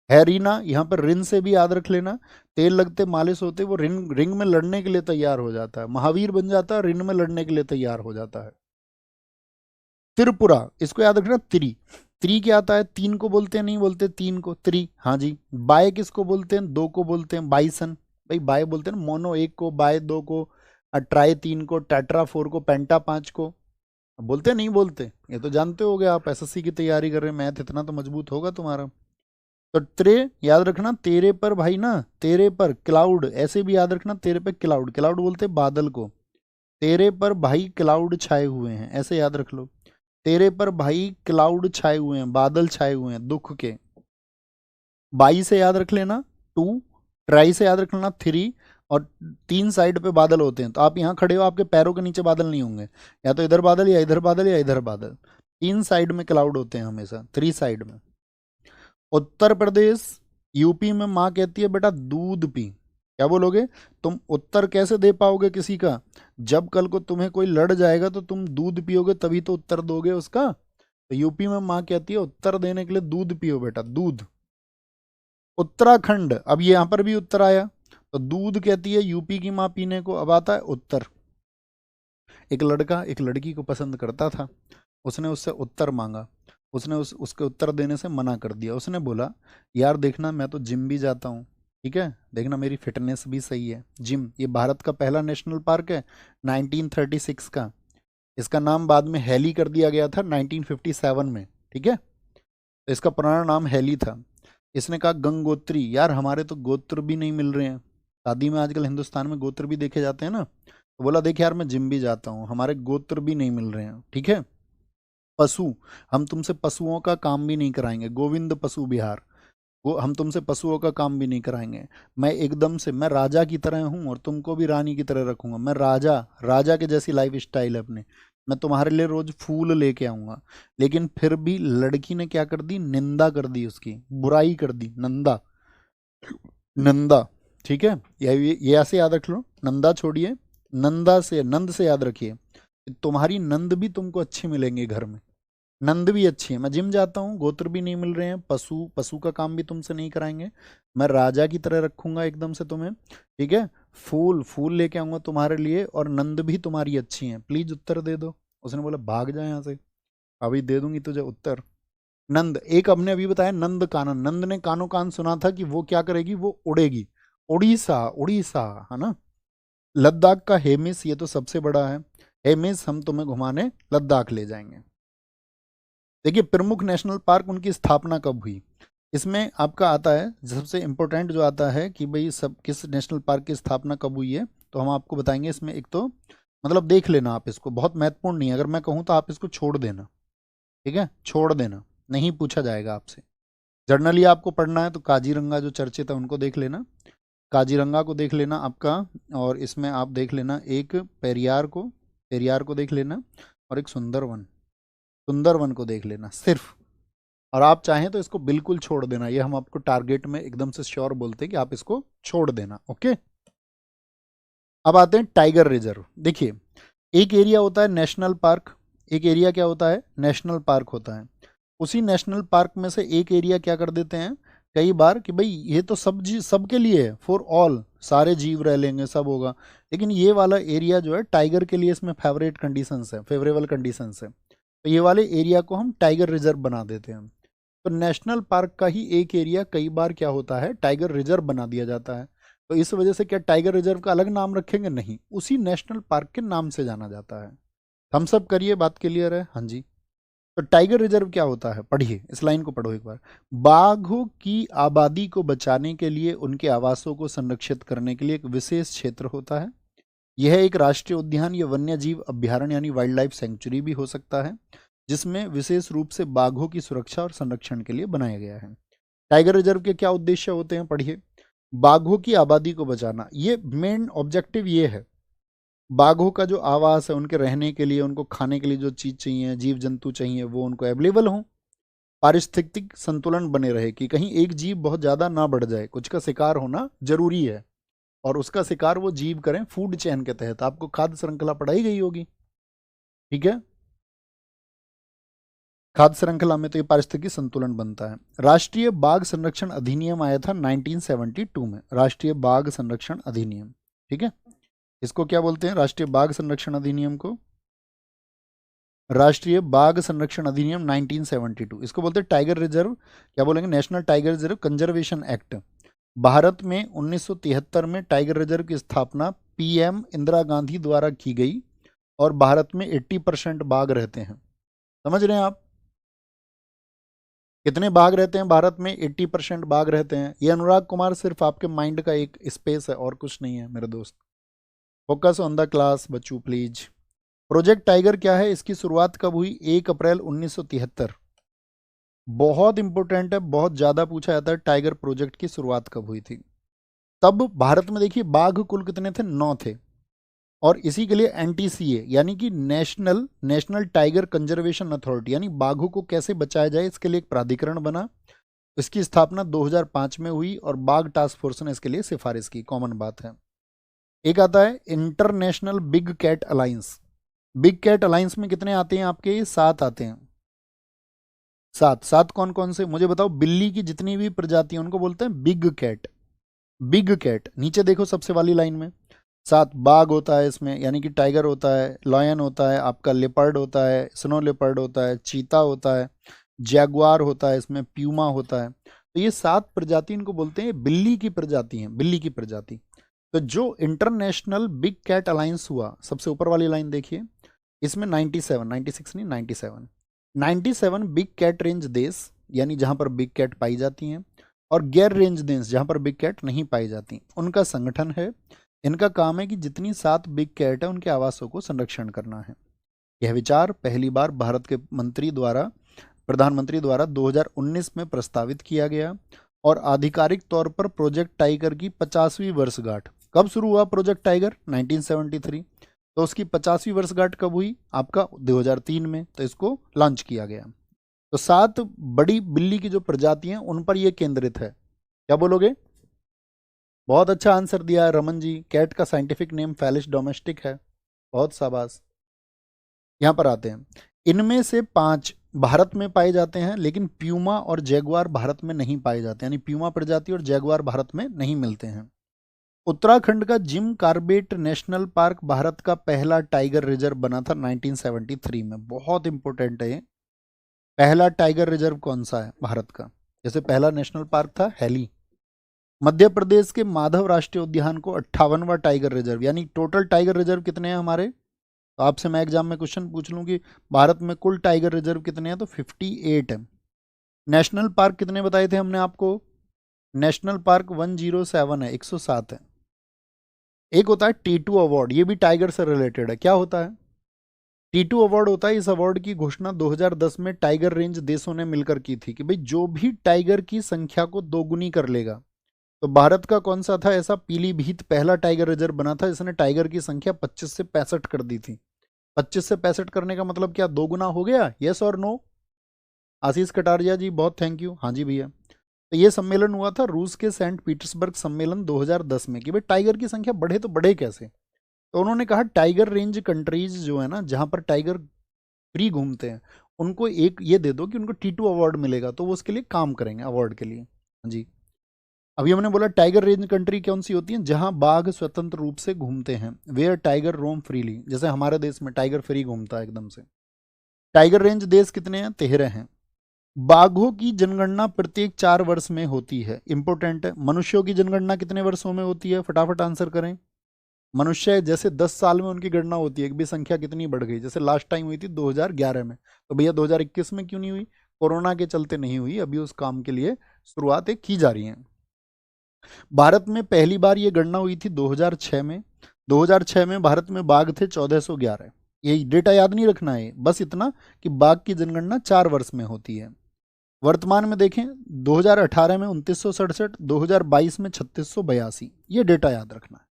Speaker 1: है रीना, यहाँ पर रिन से भी याद रख लेना, तेल लगते मालिश होते वो रिंग रिंग में लड़ने के लिए तैयार हो जाता है, महावीर बन जाता है, रिंग में लड़ने के लिए तैयार हो जाता है। त्रिपुरा, इसको याद रखना, त्रि, त्रि क्या आता है? तीन को बोलते हैं, नहीं बोलते तीन को? त्रि, हाँ जी। बाय किसको बोलते हैं? दो को बोलते हैं, बाइसन, भाई बाय बोलते हैं ना, मोनो एक को, बाय दो को, ट्राई तीन को, टेट्रा फोर को, पेंटा पांच को, बोलते हैं, नहीं बोलते? ये तो जानते होगे आप, एसएससी की तैयारी कर रहे हैं, मैथ इतना तो मजबूत होगा तुम्हारा। तो त्रे याद रखना, तेरे पर भाई ना, तेरे पर क्लाउड, ऐसे भी याद रखना, तेरे पे क्लाउड, क्लाउड बोलते हैं बादल को, तेरे पर भाई क्लाउड छाए हुए हैं, ऐसे याद रख लो, तेरे पर भाई क्लाउड छाए हुए हैं, बादल छाए हुए हैं दुख के। बाई से याद रख लेना टू, ट्राई से याद रख लेना थ्री, और तीन साइड पे बादल होते हैं, तो आप यहाँ खड़े हो, आपके पैरों के नीचे बादल नहीं होंगे, या तो इधर बादल या इधर बादल या इधर बादल, तीन साइड में क्लाउड होते हैं हमेशा, थ्री साइड में। उत्तर प्रदेश, यूपी में माँ कहती है बेटा दूध पी, क्या बोलोगे? तुम उत्तर कैसे दे पाओगे किसी का? जब कल को तुम्हें कोई लड़ जाएगा तो तुम दूध पियोगे तभी तो उत्तर दोगे उसका। तो यूपी में माँ कहती है उत्तर देने के लिए दूध पियो बेटा, दूध। उत्तराखंड, अब ये यहाँ पर भी उत्तर आया, तो दूध कहती है यूपी की माँ पीने को। अब आता है उत्तर। एक लड़का एक लड़की को पसंद करता था, उसने उससे उत्तर मांगा, उसने उसके उत्तर देने से मना कर दिया। उसने बोला यार देखना मैं तो जिम भी जाता हूँ, ठीक है, देखना मेरी फिटनेस भी सही है। जिम, ये भारत का पहला नेशनल पार्क है 1936 का, इसका नाम बाद में हैली कर दिया गया था 1957 में, ठीक है, तो इसका पुराना नाम हैली था। इसने कहा गंगोत्री, यार हमारे तो गोत्र भी नहीं मिल रहे हैं, शादी में आजकल हिंदुस्तान में गोत्र भी देखे जाते हैं ना, तो बोला देख यार मैं जिम भी जाता हूँ, हमारे गोत्र भी नहीं मिल रहे हैं, ठीक है। पशु, हम तुमसे पशुओं का काम भी नहीं कराएंगे, गोविंद पशु विहार, वो हम तुमसे पशुओं का काम भी नहीं कराएंगे। मैं एकदम से, मैं राजा की तरह हूँ और तुमको भी रानी की तरह रखूंगा, मैं राजा, राजा के जैसी लाइफ स्टाइल है अपने, मैं तुम्हारे लिए रोज फूल लेके आऊंगा। लेकिन फिर भी लड़की ने क्या कर दी? निंदा कर दी, उसकी बुराई कर दी, नंदा, नंदा, ठीक है, ये ऐसे याद रख लो, नंदा छोड़िए, नंदा से, नंद से याद रखिए, तुम्हारी नंद भी तुमको अच्छे मिलेंगे घर में, नंद भी अच्छी है। मैं जिम जाता हूँ, गोत्र भी नहीं मिल रहे हैं, पशु पशु का काम भी तुमसे नहीं कराएंगे, मैं राजा की तरह रखूंगा एकदम से तुम्हें, ठीक है, फूल फूल लेके आऊंगा तुम्हारे लिए, और नंद भी तुम्हारी अच्छी है, प्लीज उत्तर दे दो। उसने बोला भाग जाए यहाँ से, अभी दे दूंगी तुझे उत्तर। नंद, एक हमने अभी बताया नंद कानन, नंद ने कानो कान सुना था कि वो क्या करेगी, वो उड़ेगी, उड़ीसा, उड़ीसा है ना। लद्दाख का हेमिस, ये तो सबसे बड़ा है, हेमिस हम तुम्हें घुमाने लद्दाख ले जाएंगे। देखिए प्रमुख नेशनल पार्क, उनकी स्थापना कब हुई, इसमें आपका आता है सबसे इम्पोर्टेंट जो आता है कि भाई सब किस नेशनल पार्क की स्थापना कब हुई है, तो हम आपको बताएंगे। इसमें एक तो मतलब देख लेना आप इसको, बहुत महत्वपूर्ण नहीं है, अगर मैं कहूँ तो आप इसको छोड़ देना, ठीक है, छोड़ देना, नहीं पूछा जाएगा आपसे। जर्नली आपको पढ़ना है तो काजीरंगा जो चर्चित है उनको देख लेना, काजीरंगा को देख लेना आपका, और इसमें आप देख लेना एक पेरियार को, पेरियार को देख लेना, और एक सुंदरवन, सुंदरवन को देख लेना सिर्फ। और आप चाहें तो इसको बिल्कुल छोड़ देना, ये हम आपको टारगेट में एकदम से श्योर बोलते हैं कि आप इसको छोड़ देना, ओके। अब आते हैं टाइगर रिजर्व। देखिए एक एरिया होता है नेशनल पार्क, एक एरिया क्या होता है, नेशनल पार्क होता है। उसी नेशनल पार्क में से एक एरिया क्या कर देते हैं कई बार कि भाई ये तो सब सबके लिए है, फॉर ऑल, सारे जीव रह लेंगे, सब होगा, लेकिन ये वाला एरिया जो है टाइगर के लिए इसमें फेवरेट कंडीशंस है, फेवरेबल कंडीशंस है, तो ये वाले एरिया को हम टाइगर रिजर्व बना देते हैं। तो नेशनल पार्क का ही एक एरिया कई बार क्या होता है, टाइगर रिजर्व बना दिया जाता है। तो इस वजह से क्या टाइगर रिजर्व का अलग नाम रखेंगे, नहीं, उसी नेशनल पार्क के नाम से जाना जाता है। हम सब करिए, बात क्लियर है, हाँ जी। तो टाइगर रिजर्व क्या होता है, पढ़िए इस लाइन को, पढ़ो एक बार। बाघों की आबादी को बचाने के लिए, उनके आवासों को संरक्षित करने के लिए एक विशेष क्षेत्र होता है। यह एक राष्ट्रीय उद्यान या वन्य जीव अभ्यारण्य यानी वाइल्ड लाइफ सेंचुरी भी हो सकता है, जिसमें विशेष रूप से बाघों की सुरक्षा और संरक्षण के लिए बनाया गया है। टाइगर रिजर्व के क्या उद्देश्य होते हैं, पढ़िए। बाघों की आबादी को बचाना, ये मेन ऑब्जेक्टिव ये है। बाघों का जो आवास है, उनके रहने के लिए, उनको खाने के लिए जो चीज चाहिए, जीव जंतु चाहिए, वो उनको अवेलेबल हो, पारिस्थितिक संतुलन बने रहे, कि कहीं एक जीव बहुत ज्यादा ना बढ़ जाए, कुछ का शिकार होना जरूरी है, और उसका शिकार वो जीव करें फूड चेन के तहत। आपको खाद्य श्रृंखला पढ़ाई गई होगी, ठीक है। खाद्य श्रृंखला में तो ये पारिस्थितिकी संतुलन बनता है। राष्ट्रीय बाघ संरक्षण अधिनियम आया था 1972 में, राष्ट्रीय बाघ संरक्षण अधिनियम, ठीक है। इसको क्या बोलते हैं, राष्ट्रीय बाघ संरक्षण अधिनियम को राष्ट्रीय बाघ संरक्षण अधिनियम 1972, इसको बोलते हैं टाइगर रिजर्व, क्या बोलेंगे, national tiger reserve conservation act. Bharat में 1973 में टाइगर रिजर्व की स्थापना पीएम इंदिरा गांधी द्वारा की गई, और भारत में 80% बाघ रहते हैं। समझ रहे हैं आप, कितने बाघ रहते हैं भारत में, 80% बाघ रहते हैं। ये अनुराग कुमार सिर्फ आपके माइंड का एक स्पेस है, और कुछ नहीं है मेरे दोस्त। फोकस ऑन द क्लास बच्चों प्लीज। प्रोजेक्ट टाइगर क्या है, इसकी शुरुआत कब हुई, 1 अप्रैल 1973। बहुत इंपॉर्टेंट है, बहुत ज्यादा पूछा जाता है, टाइगर प्रोजेक्ट की शुरुआत कब हुई थी। तब भारत में देखिए बाघ कुल कितने थे, 9 थे, और इसी के लिए एनटीसीए यानी कि नेशनल टाइगर कंजर्वेशन अथॉरिटी, यानी बाघों को कैसे बचाया जाए, इसके लिए एक प्राधिकरण बना। इसकी स्थापना 2005 में हुई, और बाघ टास्क फोर्स ने इसके लिए सिफारिश की, कॉमन बात है। एक आता है international big cat alliance. Big cat alliance में कितने आते हैं आपके, 7 आते हैं। 7 कौन कौन से, मुझे बताओ। बिल्ली की जितनी भी प्रजाति है उनको बोलते हैं बिग कैट। बिग कैट, नीचे देखो सबसे वाली लाइन में 7 बाघ होता है इसमें, यानी कि टाइगर होता है, लॉयन होता है, आपका लेपर्ड होता है, स्नो लेपर्ड होता है, चीता होता है, जैगुआर होता है, इसमें प्यूमा होता है। तो ये 7 प्रजाति इनको बोलते हैं बिल्ली की प्रजाति हैं, बिल्ली की प्रजाति। तो जो इंटरनेशनल बिग कैट अलायंस हुआ, सबसे ऊपर वाली लाइन देखिए, इसमें 97, 96 नहीं, 97 बिग कैट रेंज देश, यानी जहां पर बिग कैट पाई जाती हैं, और गैर रेंज देश जहां पर बिग कैट नहीं पाई जाती, उनका संगठन है। इनका काम है कि जितनी 7 बिग कैट है उनके आवासों को संरक्षण करना है। यह विचार पहली बार भारत के प्रधानमंत्री द्वारा 2019 में प्रस्तावित किया गया, और आधिकारिक तौर पर प्रोजेक्ट टाइगर की 50वीं वर्षगांठ, कब शुरू हुआ प्रोजेक्ट टाइगर, 1973, तो उसकी 50वीं वर्षगांठ कब हुई, आपका 2003 में, तो इसको लॉन्च किया गया। तो 7 बड़ी बिल्ली की जो प्रजाति हैं उन पर यह केंद्रित है। क्या बोलोगे, बहुत अच्छा आंसर दिया है रमन जी। कैट का साइंटिफिक नेम फैलिस डोमेस्टिक है, बहुत शाबाश। यहां पर आते हैं, इनमें से 5 भारत में पाए जाते हैं, लेकिन प्यूमा और जैगुआर भारत में नहीं पाए जाते, यानी प्यूमा प्रजाति और जैगुआर भारत में नहीं मिलते हैं। उत्तराखंड का Jim Corbett national park Bharat का पहला टाइगर रिजर्व बना था 1973 में, बहुत इंपॉर्टेंट है ये। पहला टाइगर रिजर्व कौन सा है भारत का, जैसे पहला नेशनल पार्क था हैली। मध्य प्रदेश के माधव राष्ट्रीय उद्यान को 58वां टाइगर रिजर्व, यानी टोटल टाइगर रिजर्व कितने हैं हमारे, तो आपसे मैं एग्जाम में क्वेश्चन पूछ लूं कि भारत में कुल टाइगर रिजर्व कितने हैं, तो 58 है। नेशनल पार्क कितने बताए थे हमने आपको, नेशनल पार्क 107 है, 107 है। एक होता है T2 अवार्ड, ये भी टाइगर से रिलेटेड है। क्या होता है T2 अवार्ड, होता है इस अवार्ड की घोषणा 2010 में टाइगर रेंज देशों ने मिलकर की थी, कि भाई जो भी टाइगर की संख्या को दोगुनी कर लेगा। तो भारत का कौन सा था ऐसा, पीलीभीत पहला टाइगर रिजर्व बना था, इसने टाइगर की संख्या 25 से 65 कर दी थी। 25 से 65 करने का मतलब क्या, 2 गुना हो गया, यस और नो। आशीष कटारिया जी बहुत थैंक यू, हाँ जी भैया। तो ये सम्मेलन हुआ था रूस के सेंट पीटर्सबर्ग सम्मेलन 2010 में, कि भाई टाइगर की संख्या बढ़े तो बढ़े कैसे। तो उन्होंने कहा टाइगर रेंज कंट्रीज जो है ना, जहां पर टाइगर फ्री घूमते हैं, उनको एक ये दे दो कि उनको T2 अवार्ड मिलेगा, तो वो उसके लिए काम करेंगे अवार्ड के लिए। हाँ जी। अभी हमने बोला टाइगर रेंज कंट्री कौन सी होती है, जहां बाघ स्वतंत्र रूप से घूमते हैं, वेयर टाइगर रोम फ्रीली, जैसे हमारे देश में टाइगर फ्री घूमता है एकदम से। टाइगर रेंज देश कितने हैं, 13 हैं। बाघों की जनगणना प्रत्येक 4 वर्ष में होती है, इंपॉर्टेंट है। मनुष्यों की जनगणना कितने वर्षों में होती है, फटाफट आंसर करें। मनुष्य जैसे 10 साल में उनकी गणना होती है, एक भी संख्या कितनी बढ़ गई, जैसे लास्ट टाइम हुई थी 2011 में, तो भैया 2021 में क्यों नहीं हुई, कोरोना के चलते नहीं हुई, अभी उस काम के लिए शुरुआतें की जा रही हैं। भारत में पहली बार ये गणना हुई थी 2006 में। 2006 में भारत में बाघ थे 1411। ये डेटा याद नहीं रखना है, बस इतना कि बाघ की जनगणना 4 वर्ष में होती है। वर्तमान में देखें, 2018 में 2967, 2022 में 3682, ये डेटा याद रखना है।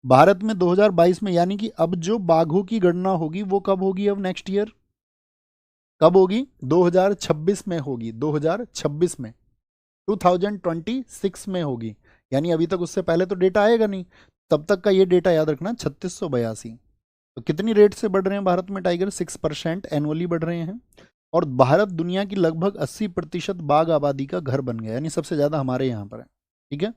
Speaker 1: भारत में 2022 में, यानी कि अब जो बाघों की गणना होगी वो कब होगी, अब नेक्स्ट ईयर कब होगी, 2026 में होगी, 2026 में, 2026 में होगी, यानी अभी तक उससे पहले तो डेटा आएगा नहीं, तब तक का ये डेटा याद रखना 3682। तो कितनी रेट से बढ़ रहे हैं भारत में टाइगर, 6% एनुअली बढ़ रहे हैं। और भारत दुनिया की लगभग 80% बाघ आबादी का घर बन गया, यानी सबसे ज्यादा हमारे यहाँ पर है। ठीक है।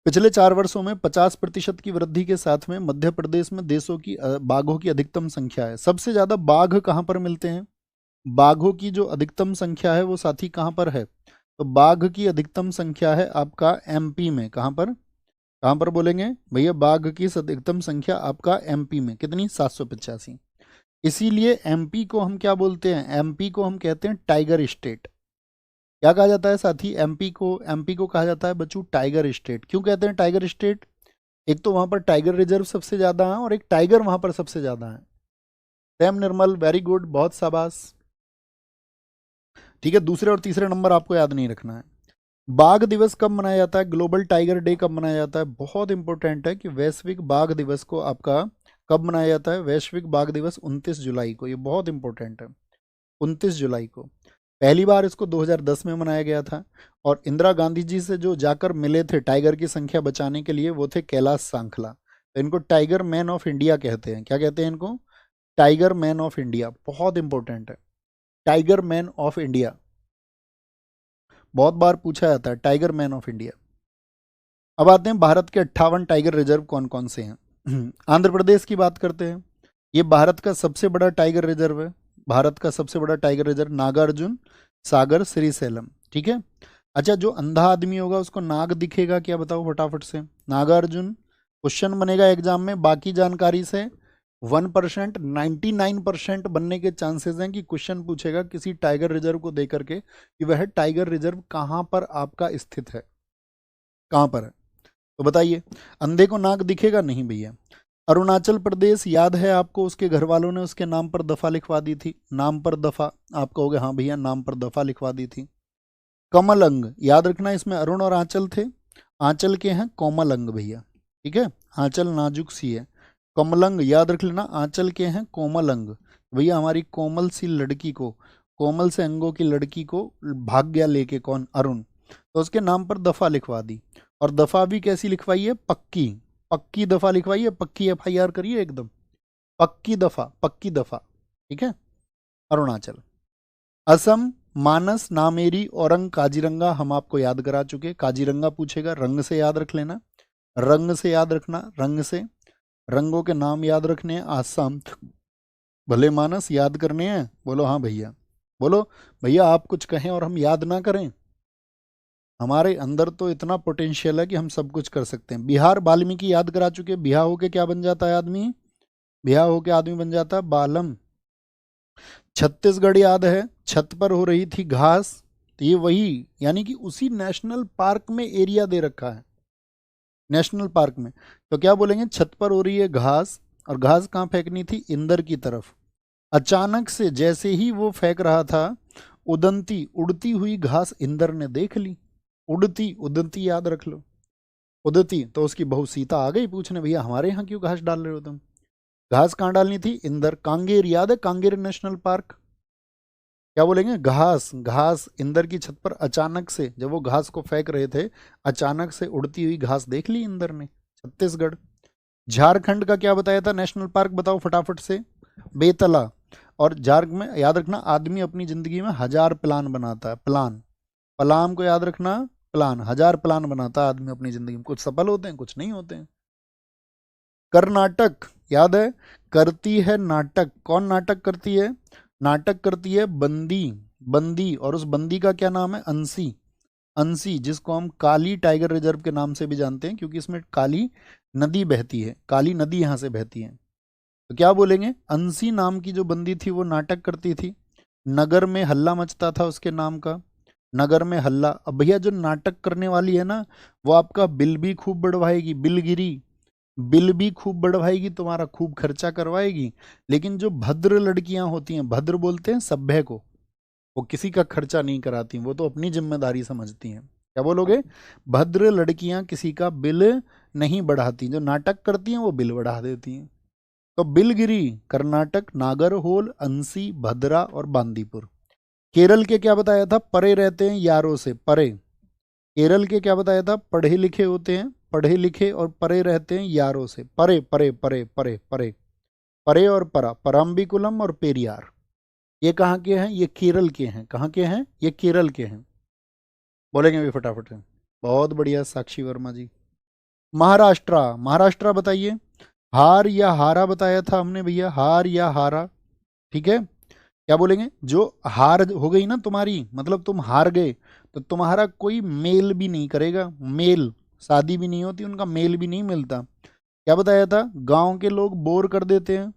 Speaker 1: पिछले 4 वर्षों में 50% की वृद्धि के साथ में मध्य प्रदेश में देशों की बाघों की अधिकतम संख्या है। सबसे ज्यादा बाघ कहाँ पर मिलते हैं, बाघों की जो अधिकतम संख्या है वो साथी कहाँ पर है, तो बाघ की अधिकतम संख्या है आपका एमपी में। कहाँ पर बोलेंगे भैया, बाघ की अधिकतम संख्या आपका एमपी में, कितनी, 785। इसीलिए एमपी को हम क्या बोलते हैं, एमपी को हम कहते हैं टाइगर स्टेट। क्या कहा जाता है साथी, एमपी को कहा जाता है बच्चों टाइगर स्टेट। क्यों कहते हैं टाइगर स्टेट, एक तो वहां पर टाइगर रिजर्व सबसे ज्यादा है, और एक टाइगर वहां पर सबसे ज्यादा है। सैम निर्मल, वेरी गुड, बहुत शाबाश। ठीक है, दूसरे और तीसरे नंबर आपको याद नहीं रखना है। बाघ दिवस कब मनाया जाता है, ग्लोबल टाइगर डे कब मनाया जाता है, बहुत इंपॉर्टेंट है कि वैश्विक बाघ दिवस को आपका कब मनाया जाता है, वैश्विक बाघ दिवस 29 जुलाई को, ये बहुत इंपॉर्टेंट है, 29 जुलाई को। पहली बार इसको 2010 में मनाया गया था, और इंदिरा गांधी जी से जो जाकर मिले थे टाइगर की संख्या बचाने के लिए, वो थे कैलाश सांखला। तो इनको टाइगर मैन ऑफ इंडिया कहते हैं, क्या कहते हैं इनको, टाइगर मैन ऑफ इंडिया, बहुत इंपॉर्टेंट है, टाइगर मैन ऑफ इंडिया, बहुत बार पूछा जाता है टाइगर मैन ऑफ इंडिया। अब आते हैं भारत के 58 टाइगर रिजर्व कौन कौन से हैं। आंध्र प्रदेश की बात करते हैं, ये भारत का सबसे बड़ा टाइगर रिजर्व है, भारत का सबसे बड़ा टाइगर रिजर्व, नागार्जुन सागर श्रीशैलम। ठीक है। अच्छा, जो अंधा आदमी होगा उसको नाग दिखेगा क्या, बताओ फटाफट से, नागार्जुन क्वेश्चन बनेगा एग्जाम में, बाकी जानकारी से 1%, 99% बनने के चांसेस हैं कि क्वेश्चन पूछेगा किसी टाइगर रिजर्व को दे करके कि वह टाइगर रिजर्व कहाँ पर आपका स्थित है, कहाँ पर है, तो बताइए। अंधे को नाग दिखेगा नहीं भैया। अरुणाचल प्रदेश याद है आपको, उसके घर वालों ने उसके नाम पर दफा लिखवा दी थी, नाम पर दफा, आप कहोगे हाँ भैया नाम पर दफा लिखवा दी थी। कमल अंग याद रखना, इसमें अरुण और आंचल थे, आंचल के हैं कोमल अंग भैया। ठीक है, आंचल नाजुक सी है, कमलंग याद रख लेना, आंचल के हैं कोमल अंग। भैया हमारी कोमल सी लड़की को, कोमल से अंगों की लड़की को भाग गया लेके कौन, अरुण, तो उसके नाम पर दफा लिखवा दी। और दफा भी कैसी लिखवाई है, पक्की, पक्की दफा लिखवाई है, पक्की एफआईआर करिए एकदम, पक्की दफा, पक्की दफा। ठीक है। अरुणाचल, असम, मानस, नामेरी, औरंग, काजीरंगा हम आपको याद करा चुके, काजीरंगा पूछेगा, रंग से याद रख लेना, रंग से याद रखना, रंग से, रंगों के नाम याद रखने हैं। आसाम, भले मानस याद करने हैं, बोलो हाँ भैया, बोलो भैया, आप कुछ कहें और हम याद ना करें, हमारे अंदर तो इतना पोटेंशियल है कि हम सब कुछ कर सकते हैं। बिहार, वाल्मीकि याद करा चुके, बिहार होके क्या बन जाता है आदमी, बिहार होके आदमी बन जाता है बालम। छत्तीसगढ़ याद है, छत पर हो रही थी घास, तो ये वही, यानी कि उसी नेशनल पार्क में एरिया दे रखा है, नेशनल पार्क में, तो क्या बोलेंगे, छत पर हो रही है घास, और घास कहाँ फेंकनी थी, इंदर की तरफ। अचानक से जैसे ही वो फेंक रहा था, उड़ती उड़ती हुई घास इंदर ने देख ली, उड़ती उड़ती याद रख लो, उड़ती, तो उसकी बहू सीता आ गई पूछने, भैया हमारे यहाँ क्यों घास डाल रहे हो तुम, घास कहाँ डालनी थी, इंदर। कांगेर याद है, कांगेर नेशनल पार्क, क्या बोलेंगे, घास, घास इंदर की छत पर अचानक से, जब वो घास को फेंक रहे थे, अचानक से उड़ती हुई घास देख ली इंदर ने। छत्तीसगढ़, झारखंड का क्या बताया था नेशनल पार्क, बताओ फटाफट से, बेतला, और जार्ग में याद रखना, आदमी अपनी जिंदगी में 1000 प्लान बनाता है। प्लान, प्लान को याद रखना, प्लान 1000 प्लान बनाता है आदमी अपनी जिंदगी में। कुछ सफल होते हैं, कुछ नहीं होते हैं। कर्नाटक याद है, करती है नाटक। कौन नाटक करती है? नाटक करती है बंदी। बंदी, और उस बंदी का क्या नाम है? अंशी। अंशी, जिसको हम काली टाइगर रिजर्व के नाम से भी जानते हैं, क्योंकि इसमें काली नदी बहती है, काली नदी यहाँ से बहती है। तो क्या बोलेंगे? अंशी नाम की जो बंदी थी वो नाटक करती थी। नगर में हल्ला मचता था उसके नाम का, नगर में हल्ला। अब भैया जो नाटक करने वाली है ना, वो आपका बिल भी खूब बढ़वाएगी, बिलगिरी, बिल भी खूब बढ़वाएगी, तुम्हारा खूब खर्चा करवाएगी। लेकिन जो भद्र लड़कियां होती हैं, भद्र बोलते हैं सभ्य को, वो किसी का खर्चा नहीं कराती, वो तो अपनी जिम्मेदारी समझती हैं। क्या बोलोगे? भद्र लड़कियां किसी का बिल नहीं बढ़ाती, जो नाटक करती हैं वो बिल बढ़ा देती हैं। तो बिलगिरी, कर्नाटक, नागरहोल, अंसी, भद्रा और बांदीपुर। केरल के क्या बताया था? परे रहते हैं यारों से, परे। केरल के क्या बताया था? पढ़े लिखे होते हैं, पढ़े लिखे और परे रहते हैं यारों से। परे परे परे परे परे, परे और परा, परम्बिकुलम और पेरियार। ये कहाँ के हैं? ये केरल के हैं। कहाँ के हैं? ये केरल के हैं। बोलेंगे भी फटाफट से। बहुत बढ़िया साक्षी वर्मा जी। महाराष्ट्र, महाराष्ट्र बताइए। हार या हारा बताया था हमने भैया, हार या हारा। ठीक है, क्या बोलेंगे? जो हार हो गई ना तुम्हारी, मतलब तुम हार गए, तो तुम्हारा कोई मेल भी नहीं करेगा। मेल, शादी भी नहीं होती उनका, मेल भी नहीं मिलता। क्या बताया था? गांव के लोग बोर कर देते हैं,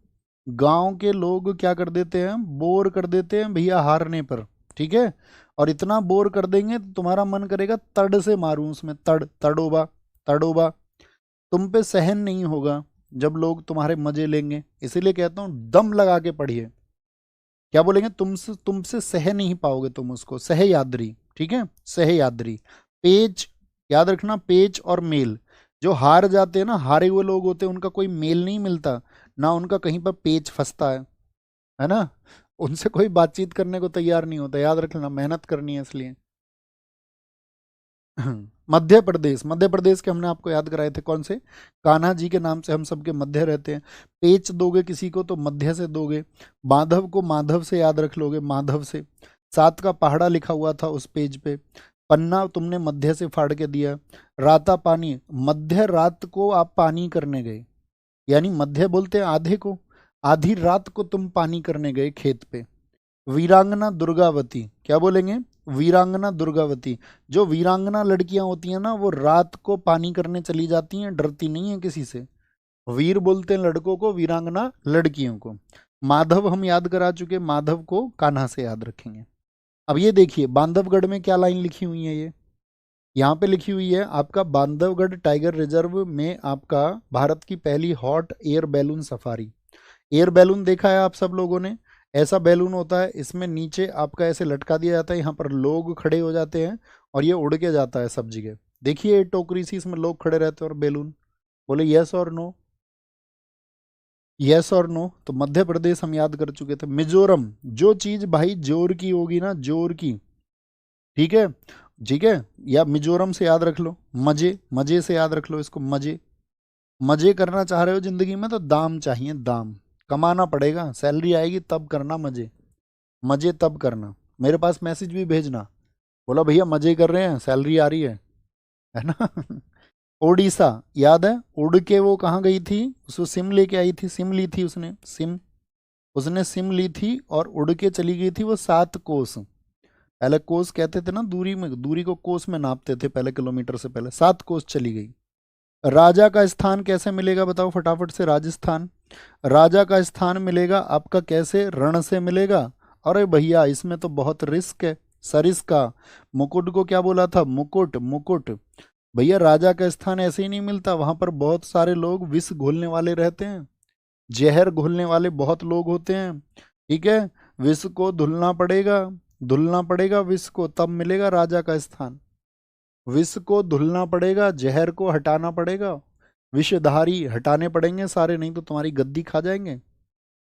Speaker 1: गांव के लोग क्या कर देते हैं? बोर कर देते हैं भैया हारने पर। ठीक है, और इतना बोर कर देंगे तो तुम्हारा मन करेगा तड़ से मारूं उसमें, तड़, तड़ोबा, तड़ोबा। तुम पे सहन नहीं होगा जब लोग तुम्हारे मजे लेंगे। इसीलिए कहता हूं दम लगा के पढ़िए। क्या बोलेंगे? तुमसे सह नहीं पाओगे तुम उसको, सहयाद्री। ठीक है, सहयाद्री। पेच, याद रखना, पेच और मेल। जो हार जाते हैं ना, हारे हुए लोग होते हैं, उनका कोई मेल नहीं मिलता, ना उनका कहीं पर पेच फंसता है ना। उनसे कोई बातचीत करने को तैयार नहीं होता, याद रखना, मेहनत करनी है इसलिए। मध्य प्रदेश, मध्य प्रदेश के हमने आपको याद कराए थे, कौन से? कान्हा जी के नाम से हम सबके मध्य रहते हैं। पेच दोगे किसी को तो मध्य से दोगे। माधव को माधव से याद रख लोगे, माधव से। सात का पहाड़ा लिखा हुआ था उस पेज पे। पन्ना तुमने मध्य से फाड़ के दिया। राता पानी, मध्य रात को आप पानी करने गए, यानी मध्य बोलते हैं आधे को, आधी रात को तुम पानी करने गए खेत पे। वीरांगना दुर्गावती, क्या बोलेंगे? वीरांगना दुर्गावती। जो वीरांगना लड़कियां होती हैं ना, वो रात को पानी करने चली जाती हैं, डरती नहीं है किसी से। वीर बोलते हैं लड़कों को, वीरांगना लड़कियों को। माधव हम याद करा चुके, माधव को कान्हा से याद रखेंगे। अब ये देखिए बांधवगढ़ में क्या लाइन लिखी हुई है, ये यहाँ पे लिखी हुई है आपका, बांधवगढ़ टाइगर रिजर्व में आपका भारत की पहली hot air balloon safari. Air balloon देखा है आप सब लोगों ने? ऐसा बैलून होता है, इसमें नीचे आपका ऐसे लटका दिया जाता है, यहाँ पर लोग खड़े हो जाते हैं और ये उड़ के जाता है सब जगह। देखिए टोकरी सी, इसमें लोग खड़े रहते हैं और बैलून। बोले यस और नो, यस और नो। तो मध्य प्रदेश हम याद कर चुके थे। मिजोरम, जो चीज भाई जोर की होगी ना, जोर की, ठीक है, ठीक है, या मिजोरम से याद रख लो। मजे, मजे से याद रख लो इसको, मजे। मजे करना चाह रहे हो जिंदगी में तो दाम चाहिए, दाम कमाना पड़ेगा, सैलरी आएगी तब करना मजे, मजे तब करना। मेरे पास मैसेज भी भेजना, बोला भैया मजे कर रहे हैं, सैलरी आ रही है ना। ओडिशा, याद है? उड़ के वो कहाँ गई थी? उसको सिम लेके आई थी, सिम ली थी उसने, सिम, उसने सिम ली थी और उड़ के चली गई थी वो 7 कोस। पहले कोस कहते थे ना, दूरी में, दूरी को कोस में नापते थे पहले, किलोमीटर से पहले। 7 कोस चली गई। राजा का स्थान कैसे मिलेगा बताओ फटाफट से? राजस्थान। राजा का स्थान मिलेगा आपका कैसे? रण से मिलेगा। अरे भैया इसमें तो बहुत रिस्क है, सरिस का। मुकुट को क्या बोला था? मुकुट, मुकुट। भैया राजा का स्थान ऐसे ही नहीं मिलता, वहां पर बहुत सारे लोग विष घोलने वाले रहते हैं, जहर घोलने वाले बहुत लोग होते हैं। ठीक है, विष को धुलना पड़ेगा, धुलना पड़ेगा विष को, तब मिलेगा राजा का स्थान। विष को धुलना पड़ेगा, जहर को हटाना पड़ेगा, विषधारी हटाने पड़ेंगे सारे, नहीं तो तुम्हारी गद्दी खा जाएंगे।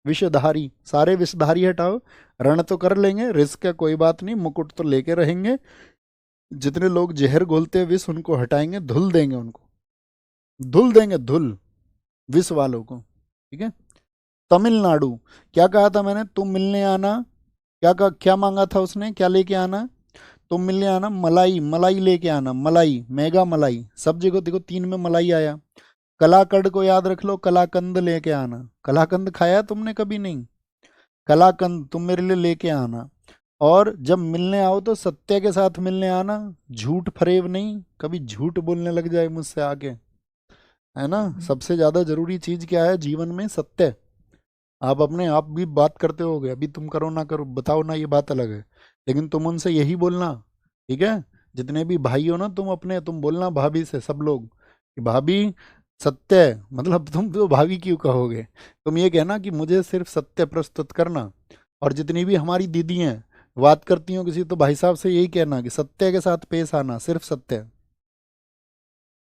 Speaker 1: विषधारी, सारे विषधारी हटाओ। रण तो कर लेंगे, रिस्क है, कोई बात नहीं, मुकुट तो लेके रहेंगे। जितने लोग जहर घोलते हैं विष, उनको हटाएंगे, धुल देंगे उनको, धुल देंगे, धुल, विष वालों को। ठीक है, तमिलनाडु। क्या कहा था मैंने, तुम मिलने आना। क्या कहा, क्या मांगा था उसने, क्या लेके आना, तुम मिलने आना, मलाई, मलाई लेके आना, मलाई, मेगा मलाई। सब जगह देखो तीन में मलाई आया। कलाकंद को याद रख लो, कलाकंद लेके आना। कलाकंद खाया तुमने कभी, नहीं, कलाकंद तुम मेरे लिए लेके आना। और जब मिलने आओ तो सत्य के साथ मिलने आना, झूठ फरेब नहीं, कभी झूठ बोलने लग जाए मुझसे आके, है ना। सबसे ज्यादा जरूरी चीज क्या है जीवन में, सत्य। आप अपने आप भी बात करते होगे, अभी तुम करो ना करो बताओ ना, ये बात अलग है, लेकिन तुम उनसे यही बोलना, ठीक है। जितने भी भाई हो ना तुम अपने, तुम बोलना भाभी से, सब लोग, कि भाभी सत्य है। मतलब तुम तो भाभी क्यों कहोगे, तुम ये कहना कि मुझे सिर्फ सत्य प्रस्तुत करना। और जितनी भी हमारी दीदी हैं बात करती हो किसी, तो भाई साहब से यही कहना कि सत्य के साथ पेश आना, सिर्फ सत्य,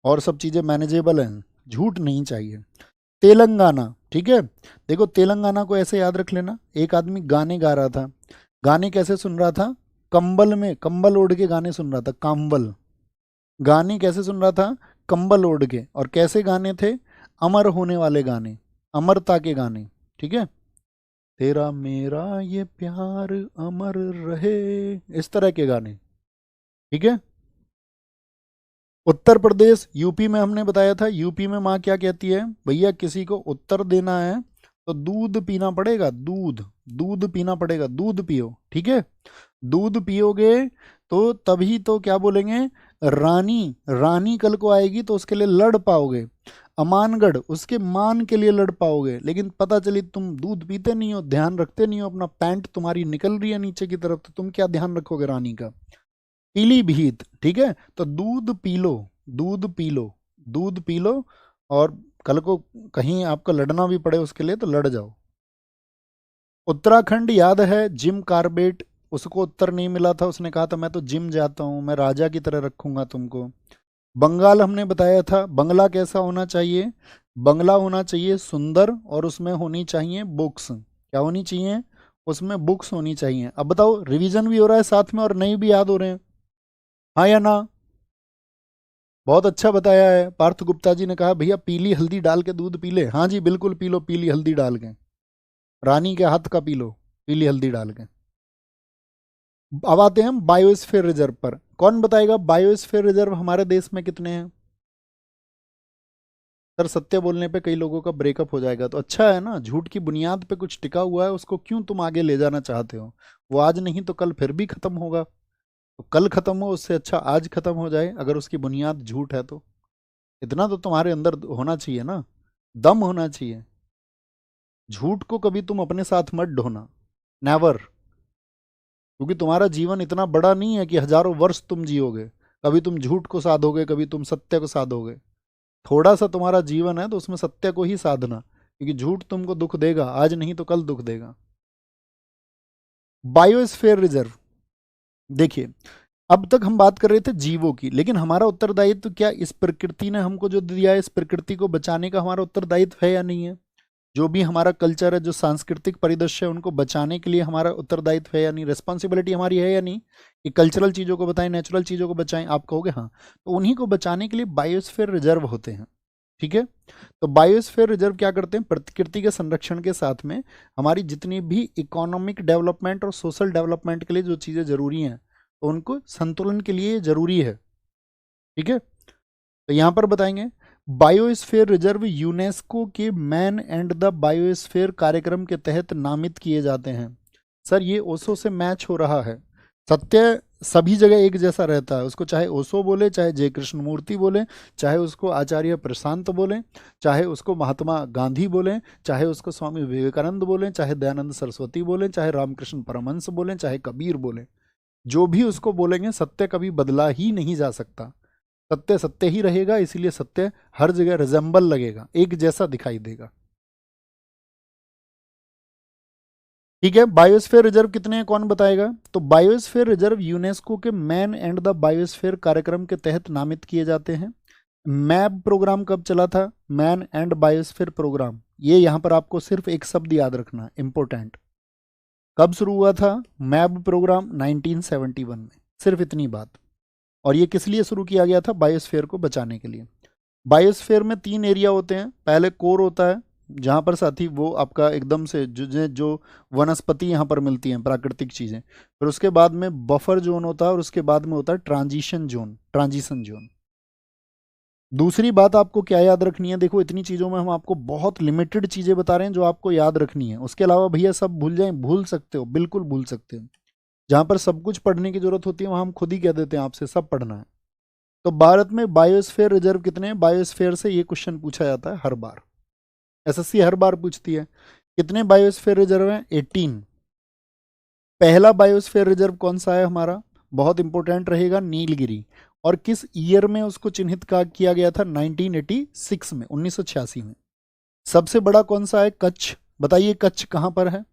Speaker 1: और सब चीज़ें मैनेजेबल हैं, झूठ नहीं चाहिए। तेलंगाना, ठीक है। देखो तेलंगाना को ऐसे याद रख लेना, एक आदमी गाने गा रहा था, गाने कैसे सुन रहा था, कंबल में, कंबल ओढ़ के गाने सुन रहा था, कंबल, गाने कैसे सुन रहा था, कंबल ओढ़ के। और कैसे गाने थे, अमर होने वाले गाने, अमरता के गाने, ठीक है। तेरा मेरा ये प्यार अमर रहे, इस तरह के गाने, ठीक है। उत्तर प्रदेश, यूपी में हमने बताया था, यूपी में माँ क्या कहती है, भैया किसी को उत्तर देना है तो दूध पीना पड़ेगा, दूध, दूध पीना पड़ेगा, दूध पियो, ठीक है। दूध पियोगे तो तभी तो क्या बोलेंगे, रानी, रानी कल को आएगी तो उसके लिए लड़ पाओगे, अमानगढ़ उसके मान के लिए लड़ पाओगे। लेकिन पता चली तुम दूध पीते नहीं हो, ध्यान रखते नहीं हो, अपना पैंट तुम्हारी निकल रही है नीचे की तरफ, तो तुम क्या ध्यान रखोगे रानी का। पीलीभीत, ठीक है। तो दूध पी लो, दूध पी लो, दूध पी लो, और कल को कहीं आपको लड़ना भी पड़े उसके लिए तो लड़ जाओ। उत्तराखंड याद है, जिम कार्बेट, उसको उत्तर नहीं मिला था, उसने कहा था मैं तो जिम जाता हूँ, मैं राजा की तरह रखूंगा तुमको। बंगाल हमने बताया था, बंगला कैसा होना चाहिए, बंगला होना चाहिए सुंदर, और उसमें होनी चाहिए बुक्स, क्या होनी चाहिए, उसमें बुक्स होनी चाहिए। अब बताओ, रिवीजन भी हो रहा है साथ में और नई भी याद हो रहे हैं, हाँ या ना। बहुत अच्छा बताया है, पार्थ गुप्ता जी ने कहा भैया पीली हल्दी डाल के दूध पी ले, हाँ जी बिल्कुल पी लो, पीली हल्दी डाल के, रानी के हाथ का पी लो, पीली हल्दी डाल के। अब आते हैं हम बायोस्फीयर रिजर्व पर, कौन बताएगा बायोस्फीयर रिजर्व हमारे देश में कितने हैं। सर सत्य बोलने पे कई लोगों का ब्रेकअप हो जाएगा, तो अच्छा है ना, झूठ की बुनियाद पे कुछ टिका हुआ है, उसको क्यों तुम आगे ले जाना चाहते हो। वो आज नहीं तो कल फिर भी खत्म होगा, तो कल खत्म हो उससे अच्छा आज खत्म हो जाए, अगर उसकी बुनियाद झूठ है तो। इतना तो तुम्हारे अंदर होना चाहिए ना, दम होना चाहिए। झूठ को कभी तुम अपने साथ मत ढोना, नेवर। क्योंकि तुम्हारा जीवन इतना बड़ा नहीं है कि हजारों वर्ष तुम जियोगे, कभी तुम झूठ को साधोगे, कभी तुम सत्य को साधोगे। थोड़ा सा तुम्हारा जीवन है तो उसमें सत्य को ही साधना, क्योंकि झूठ तुमको दुख देगा, आज नहीं तो कल दुख देगा। बायोस्फीयर रिजर्व, देखिए, अब तक हम बात कर रहे थे जीवों की, लेकिन हमारा उत्तरदायित्व क्या, इस प्रकृति ने हमको जो दिया है, इस प्रकृति को बचाने का हमारा उत्तरदायित्व है या नहीं है। जो भी हमारा कल्चर है, जो सांस्कृतिक परिदृश्य है, उनको बचाने के लिए हमारा उत्तरदायित्व है या नहीं, रिस्पॉन्सिबिलिटी हमारी है या नहीं, कि कल्चरल चीज़ों को बताएं, नेचुरल चीज़ों को बचाएं। आप कहोगे हाँ, तो उन्हीं को बचाने के लिए बायोस्फीयर रिजर्व होते हैं, ठीक है। तो बायोस्फीयर रिजर्व क्या करते हैं, प्रकृति के संरक्षण के साथ में हमारी जितनी भी इकोनॉमिक डेवलपमेंट और सोशल डेवलपमेंट के लिए जो चीज़ें जरूरी हैं, तो उनको संतुलन के लिए जरूरी है, ठीक है। तो यहाँ पर बताएंगे, बायोस्फीयर रिजर्व यूनेस्को के मैन एंड द बायोस्फीयर कार्यक्रम के तहत नामित किए जाते हैं। सर ये ओशो से मैच हो रहा है, सत्य सभी जगह एक जैसा रहता है, उसको चाहे ओशो बोले, चाहे जय कृष्ण मूर्ति बोले, चाहे उसको आचार्य प्रशांत बोले, चाहे उसको महात्मा गांधी बोले, चाहे उसको स्वामी विवेकानंद बोले, चाहे दयानंद सरस्वती बोले, चाहे रामकृष्ण परमहंस बोले, चाहे कबीर बोले, जो भी उसको बोलेंगे सत्य कभी बदला ही नहीं जा सकता, सत्य सत्य ही रहेगा। इसीलिए सत्य हर जगह रिजेंबल लगेगा, एक जैसा दिखाई देगा, ठीक है। बायोस्फीयर रिजर्व कितने हैं कौन बताएगा, तो बायोस्फीयर रिजर्व यूनेस्को के मैन एंड द बायोस्फीयर कार्यक्रम के तहत नामित किए जाते हैं। मैब प्रोग्राम कब चला था, मैन एंड बायोस्फीयर प्रोग्राम, ये यहां पर आपको सिर्फ एक शब्द याद रखना, इंपॉर्टेंट। कब शुरू हुआ था मैब प्रोग्राम, 1971 में, सिर्फ इतनी बात। और ये किस लिए शुरू किया गया था, बायोस्फीयर को बचाने के लिए। बायोस्फीयर में तीन एरिया होते हैं, पहले कोर होता है, जहाँ पर साथी वो आपका एकदम से जो जो वनस्पति यहाँ पर मिलती हैं, प्राकृतिक चीज़ें। फिर उसके बाद में बफर जोन होता है और उसके बाद में होता है ट्रांजिशन जोन। दूसरी बात आपको क्या याद रखनी है, देखो इतनी चीज़ों में हम आपको बहुत लिमिटेड चीज़ें बता रहे हैं जो आपको याद रखनी है। उसके अलावा भैया सब भूल जाएं, भूल सकते हो, बिल्कुल भूल सकते हो। जहाँ पर सब कुछ पढ़ने की जरूरत होती है वहाँ हम खुद ही कह देते हैं आपसे सब पढ़ना है। तो भारत में बायोस्फीयर रिजर्व कितने हैं? बायोस्फीयर से ये क्वेश्चन पूछा जाता है हर बार, एसएससी हर बार पूछती है। कितने बायोस्फीयर रिजर्व हैं? 18। पहला बायोस्फीयर रिजर्व कौन सा है हमारा? बहुत इंपॉर्टेंट रहेगा, नीलगिरी। और किस ईयर में उसको चिन्हित किया गया था? 1986 में, 1986 में। सबसे बड़ा कौन सा है? कच्छ। बताइए कच्छ कहाँ पर है?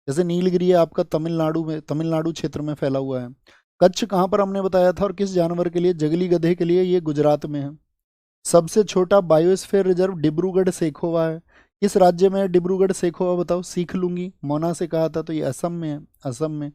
Speaker 1: जैसे नीलगिरी है आपका तमिलनाडु में, तमिलनाडु क्षेत्र में फैला हुआ है। कच्छ कहाँ पर हमने बताया था? और किस जानवर के लिए? जंगली गधे के लिए। ये गुजरात में है। सबसे छोटा बायोस्फीयर रिजर्व डिब्रूगढ़ सेखोवा है। किस राज्य में है डिब्रूगढ़ सेखोवा? बताओ। सीख लूंगी, मोना से कहा था, तो ये असम में है, असम में।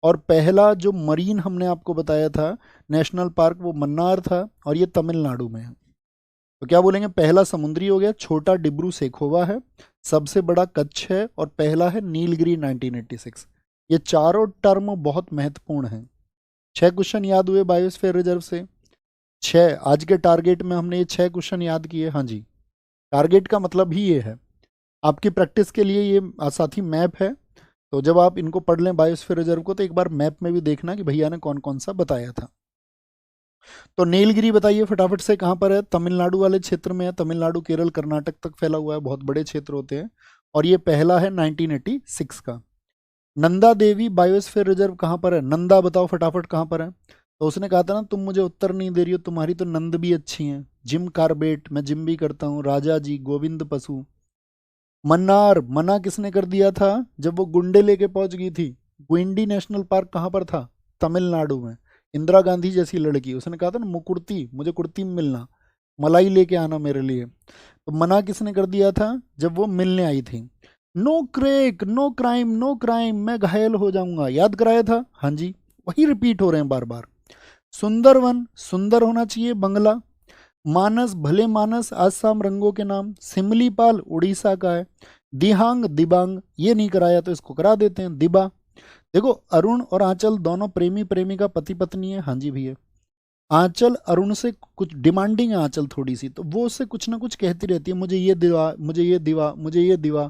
Speaker 1: और पहला जो मरीन हमने आपको बताया था नेशनल पार्क, वो मन्नार था, और ये तमिलनाडु में है। तो क्या बोलेंगे? पहला समुद्री हो गया, छोटा डिब्रू सेखोवा है, सबसे बड़ा कच्छ है, और पहला है नीलगिरी 1986। ये चारों टर्म बहुत महत्वपूर्ण हैं। 6 क्वेश्चन याद हुए बायोस्फीयर रिजर्व से। 6 आज के टारगेट में हमने ये 6 क्वेश्चन याद किए। हाँ जी, टारगेट का मतलब ही ये है। आपकी प्रैक्टिस के लिए ये साथी मैप है। तो जब आप इनको पढ़ लें बायोस्फीयर रिजर्व को, तो एक बार मैप में भी देखना कि भैया ने कौन कौन सा बताया था। तो नीलगिरी बताइए फटाफट से कहाँ पर है? तमिलनाडु वाले क्षेत्र में है। तमिलनाडु, केरल, कर्नाटक तक फैला हुआ है, बहुत बड़े क्षेत्र होते हैं। और ये पहला है 1986 का। नंदा देवी बायोस्फीयर रिजर्व कहाँ पर है? नंदा बताओ फटाफट कहाँ पर है? तो उसने कहा था ना, तुम मुझे उत्तर नहीं दे रही हो, तुम्हारी तो नंद भी अच्छी हैं। जिम कार्बेट, मैं जिम भी करता हूँ। राजा जी, गोविंद पशु। मन्नार, मना किसने कर दिया था जब वो गुंडे लेके पहुंच गई थी? गुइंडी नेशनल पार्क कहाँ पर था? तमिलनाडु में। इंदिरा गांधी जैसी लड़की, उसने कहा था ना, मुकुर्ती, मुझे कुर्ती में मिलना, मलाई लेके आना मेरे लिए। तो मना किसने कर दिया था जब वो मिलने आई थी? No crack, no crime, no crime, मैं घायल हो जाऊंगा, याद कराया था। हाँ जी, वही रिपीट हो रहे हैं बार बार। सुंदरवन, सुंदर होना चाहिए बंगला। मानस, भले मानस, आसाम रंगों के नाम। सिमलीपाल उड़ीसा का है। दिहांग, दिबांग, ये नहीं कराया तो इसको करा देते हैं, दिबा। देखो अरुण और आंचल दोनों प्रेमी प्रेमिका, पति पत्नी है। हाँ जी भैया। आंचल अरुण से कुछ डिमांडिंग है, आंचल थोड़ी सी, तो वो उससे कुछ ना कुछ कहती रहती है, मुझे ये दिवा, मुझे ये दिवा, मुझे ये दिवा,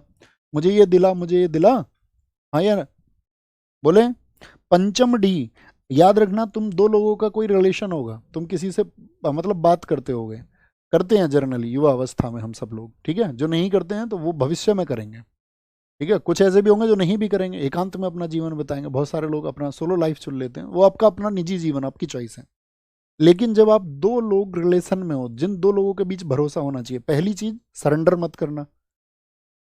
Speaker 1: मुझे ये दिला, मुझे ये दिला। हाँ यार, बोले। पंचम डी, याद रखना, तुम दो लोगों का कोई रिलेशन होगा, तुम किसी से मतलब बात करते होगे, करते हैं जनरली युवा अवस्था में हम सब लोग, ठीक है। जो नहीं करते हैं तो वो भविष्य में करेंगे, ठीक है। कुछ ऐसे भी होंगे जो नहीं भी करेंगे, एकांत में अपना जीवन बिताएंगे। बहुत सारे लोग अपना सोलो लाइफ चुन लेते हैं, वो आपका अपना निजी जीवन, आपकी चॉइस है। लेकिन जब आप दो लोग रिलेशन में हो, जिन दो लोगों के बीच भरोसा होना चाहिए, पहली चीज सरेंडर मत करना।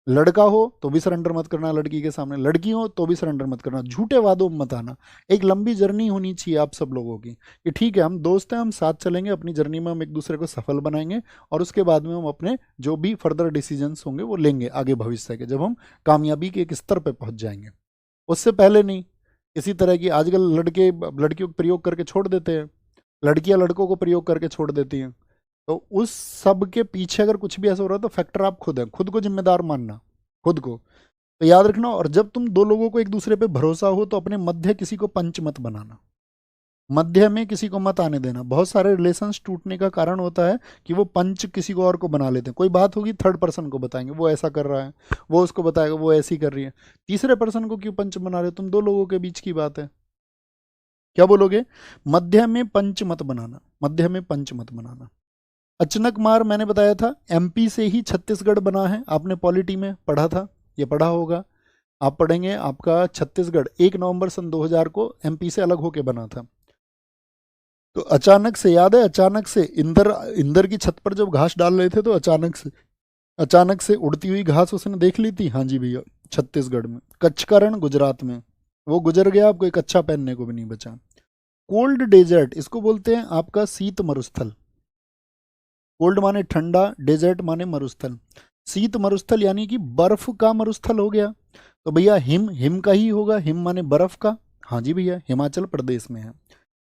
Speaker 1: लड़का हो तो भी सरेंडर मत करना लड़की के सामने, लड़की हो तो भी सरेंडर मत करना, झूठे वादों में मत आना। एक लंबी जर्नी होनी चाहिए आप सब लोगों की, कि ठीक है हम दोस्त हैं, हम साथ चलेंगे, अपनी जर्नी में हम एक दूसरे को सफल बनाएंगे, और उसके बाद में हम अपने जो भी फर्दर डिसीजंस होंगे वो लेंगे आगे भविष्य के, जब हम कामयाबी के एक स्तर पर पहुंच जाएंगे। उससे पहले नहीं। इसी तरह की आजकल लड़के लड़कियों को प्रयोग करके छोड़ देते हैं, लड़कियां लड़कों को प्रयोग करके छोड़ देती हैं। तो उस सब के पीछे अगर कुछ भी ऐसा हो रहा है तो फैक्टर आप खुद हैं, खुद को जिम्मेदार मानना, खुद को। तो याद रखना, और जब तुम दो लोगों को एक दूसरे पे भरोसा हो तो अपने मध्य किसी को पंच मत बनाना, मध्य में किसी को मत आने देना। बहुत सारे रिलेशंस टूटने का कारण होता है कि वो पंच किसी को और को बना लेते हैं। कोई बात होगी, थर्ड पर्सन को बताएंगे, वो ऐसा कर रहा है, वो उसको बताएगा वो ऐसी कर रही है। तीसरे पर्सन को क्यों पंच बना रहे हो? तुम दो लोगों के बीच की बात है। क्या बोलोगे? मध्य में पंच मत बनाना, मध्य में पंच मत बनाना। अचानक मार मैंने बताया था, एमपी से ही छत्तीसगढ़ बना है, आपने पॉलिटी में पढ़ा था, ये पढ़ा होगा। आप पढ़ेंगे, आपका छत्तीसगढ़ 1 नवंबर सन 2000 को एमपी से अलग होके बना था। तो अचानक से, याद है, अचानक से इंदर, इंदर की छत पर जब घास डाल रहे थे तो अचानक से उड़ती हुई घास उसने देख ली थी। हाँ जी भैया, छत्तीसगढ़ में। कच्छ का रण गुजरात में, वो गुजर गया, आपको एक अच्छा पहनने को भी नहीं बचा। कोल्ड डेजर्ट, इसको बोलते हैं आपका शीत मरुस्थल। कोल्ड माने ठंडा, डेजर्ट माने मरुस्थल। शीत मरुस्थल यानी कि बर्फ का मरुस्थल हो गया। तो भैया हिम, हिम का ही होगा, हिम माने बर्फ का। हाँ जी भैया, हिमाचल प्रदेश में है।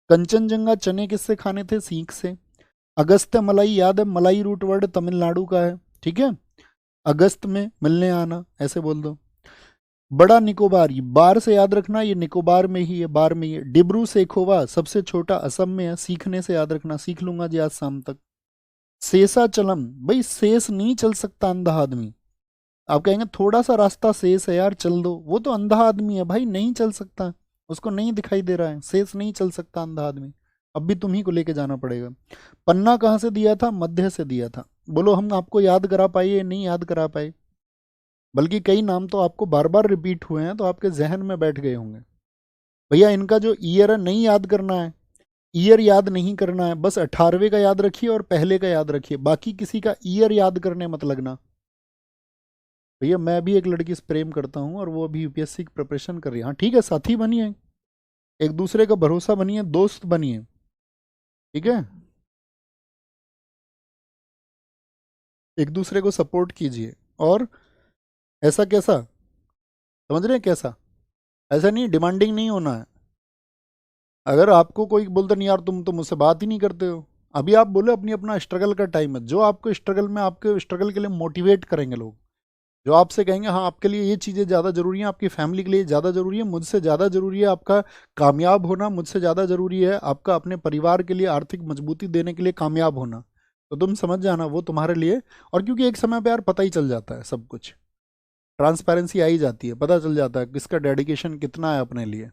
Speaker 1: कंचनजंगा चने किससे खाने थे? सीख से। अगस्त्य मलाई, याद है, मलाई रूट वर्ड तमिलनाडु का है, ठीक है। अगस्त में मिलने आना, ऐसे बोल दो। बड़ा निकोबार, ये बार से याद रखना, ये निकोबार में ही है, बार में ही है। डिब्रू सेखोवा सबसे छोटा असम में है, सीखने से याद रखना, सीख लूंगा जी आज शाम तक। शेषाचलम, भाई शेष नहीं चल सकता अंधा आदमी। आप कहेंगे थोड़ा सा रास्ता शेष है यार चल दो, वो तो अंधा आदमी है भाई, नहीं चल सकता, उसको नहीं दिखाई दे रहा है, शेष नहीं चल सकता अंधा आदमी। अब भी तुम्ही को लेके जाना पड़ेगा। पन्ना कहाँ से दिया था? मध्य से दिया था। बोलो हम आपको याद करा पाए या नहीं याद करा पाए? बल्कि कई नाम तो आपको बार बार रिपीट हुए हैं तो आपके जहन में बैठ गए होंगे। भैया इनका जो ईयर है नहीं याद करना है, ईयर याद नहीं करना है, बस 18वें का याद रखिए और पहले का याद रखिए, बाकी किसी का ईयर याद करने मत लगना। भैया मैं भी एक लड़की से प्रेम करता हूँ और वो अभी यूपीएससी की प्रिपरेशन कर रही है। हाँ ठीक है, साथी बनिए, एक दूसरे का भरोसा बनिए, दोस्त बनिए, ठीक है, एक दूसरे को सपोर्ट कीजिए। और ऐसा कैसा, समझ रहे हैं कैसा? ऐसा नहीं, डिमांडिंग नहीं होना है। अगर आपको कोई बोलता नहीं यार तुम तो मुझसे बात ही नहीं करते हो, अभी आप बोले अपनी अपना स्ट्रगल का टाइम है, जो आपको स्ट्रगल में आपके स्ट्रगल के लिए मोटिवेट करेंगे लोग, जो आपसे कहेंगे हाँ आपके लिए ये चीज़ें ज़्यादा ज़रूरी हैं, आपकी फैमिली के लिए ज़्यादा ज़रूरी है, मुझसे ज़्यादा ज़रूरी है आपका कामयाब होना, मुझसे ज़्यादा ज़रूरी है आपका अपने परिवार के लिए आर्थिक मजबूती देने के लिए कामयाब होना, तो तुम समझ जाना वो तुम्हारे लिए। और क्योंकि एक समय पे यार पता ही चल जाता है सब कुछ, ट्रांसपेरेंसी आ ही जाती है, पता चल जाता है किसका डेडिकेशन कितना है अपने लिए।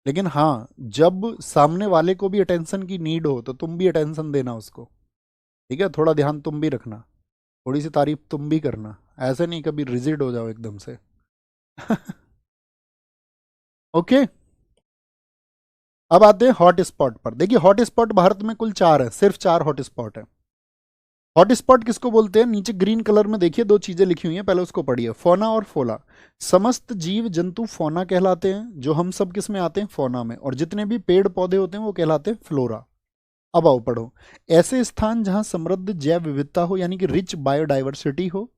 Speaker 1: लेकिन हाँ, जब सामने वाले को भी अटेंशन की नीड हो तो तुम भी अटेंशन देना उसको, ठीक है, थोड़ा ध्यान तुम भी रखना, थोड़ी सी तारीफ तुम भी करना, ऐसे नहीं कभी रिजिड हो जाओ एकदम से। ओके, अब आते हैं हॉट स्पॉट पर। देखिए हॉट स्पॉट भारत में कुल 4 है, सिर्फ 4 हॉट स्पॉट है। हॉट स्पॉट किसको बोलते हैं? नीचे ग्रीन कलर में देखिए 2 चीजें लिखी हुई हैं, पहले उसको पढ़िए, फोना और फोला। समस्त जीव जंतु फोना कहलाते हैं, जो हम सब किस में आते हैं? फोना में। और जितने भी पेड़ पौधे होते हैं वो कहलाते हैं फ्लोरा। अब आओ पढ़ो। ऐसे स्थान जहां समृद्ध जैव विविधता हो, यानी कि रिच बायोडाइवर्सिटी हो,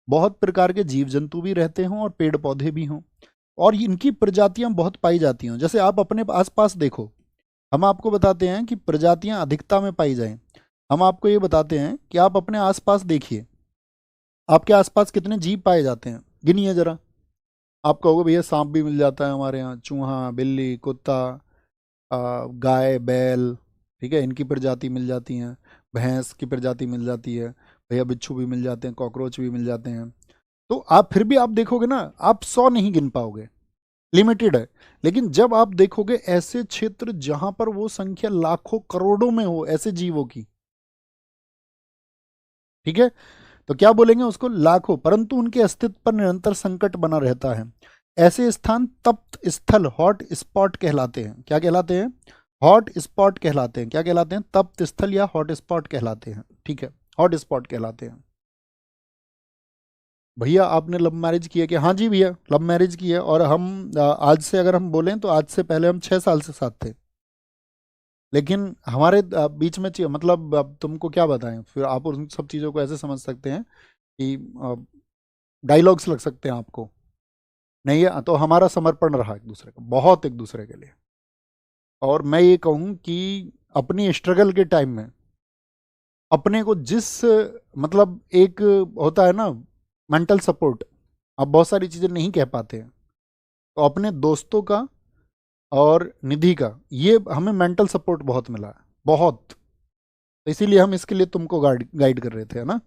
Speaker 1: बहुत प्रकार के जीव जंतु भी रहते हों और पेड़ पौधे भी हों, और इनकी प्रजातियां बहुत पाई जाती हों। जैसे आप अपने आसपास देखो, हम आपको बताते हैं कि प्रजातियां अधिकता में पाई जाएं, हम आपको ये बताते हैं कि आप अपने आसपास देखिए, आपके आसपास कितने जीव पाए जाते हैं, गिनिए जरा। आप कहोगे भैया सांप भी मिल जाता है हमारे यहाँ, चूहा, बिल्ली, कुत्ता, गाय, बैल, ठीक है, इनकी प्रजाति मिल जाती हैं, भैंस की प्रजाति मिल जाती है, भैया बिच्छू भी मिल जाते हैं, कॉकरोच भी मिल जाते हैं। तो आप फिर भी आप देखोगे ना, आप 100 नहीं गिन पाओगे, लिमिटेड है। लेकिन जब आप देखोगे ऐसे क्षेत्र जहां पर वो संख्या लाखों करोड़ों में हो ऐसे जीवों की, ठीक है, तो क्या बोलेंगे उसको? लाखों, परंतु उनके अस्तित्व पर निरंतर संकट बना रहता है। ऐसे स्थान तप्त स्थल, हॉट स्पॉट कहलाते हैं। क्या कहलाते हैं? हॉट स्पॉट कहलाते हैं। क्या कहलाते हैं? तप्त स्थल या हॉट स्पॉट कहलाते हैं, ठीक है, हॉट स्पॉट कहलाते हैं। भैया आपने लव मैरिज की है क्या? हाँ जी भैया, लव मैरिज की है। और हम आज से अगर हम बोलें तो आज से पहले हम 6 साल से साथ थे। लेकिन हमारे बीच में मतलब अब तुमको क्या बताएं, फिर आप उन सब चीज़ों को ऐसे समझ सकते हैं कि डायलॉग्स लग सकते हैं आपको। नहीं है तो हमारा समर्पण रहा एक दूसरे का, बहुत एक दूसरे के लिए। और मैं ये कहूँ कि अपनी स्ट्रगल के टाइम में अपने को जिस मतलब एक होता है ना मेंटल सपोर्ट, आप बहुत सारी चीज़ें नहीं कह पाते हैं, तो अपने दोस्तों का और निधि का ये हमें मेंटल सपोर्ट बहुत मिला है, बहुत। तो इसीलिए हम इसके लिए तुमको गाइड गाइड कर रहे थे, है ना।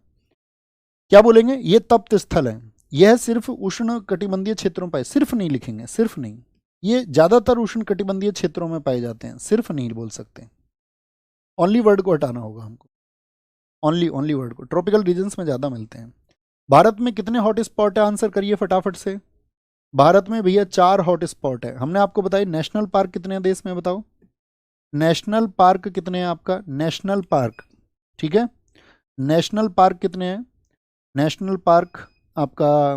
Speaker 1: क्या बोलेंगे? ये तप्त स्थल है, यह सिर्फ उष्ण कटिबंधीय क्षेत्रों में पाए, सिर्फ नहीं लिखेंगे, सिर्फ नहीं, ये ज्यादातर उष्ण कटिबंधीय क्षेत्रों में पाए जाते हैं, सिर्फ नहीं बोल सकते, ओनली वर्ड को हटाना होगा हमको, ओनली ओनली वर्ड को। ट्रॉपिकल रीजन्स में ज्यादा मिलते हैं। भारत में कितने हॉट स्पॉट है? आंसर करिए फटाफट से। भारत में भैया 4 हॉट स्पॉट है। हमने आपको बताया नेशनल पार्क कितने हैं देश में, बताओ। नेशनल पार्क कितने हैं आपका? नेशनल पार्क, ठीक है, नेशनल पार्क कितने हैं? नेशनल पार्क आपका,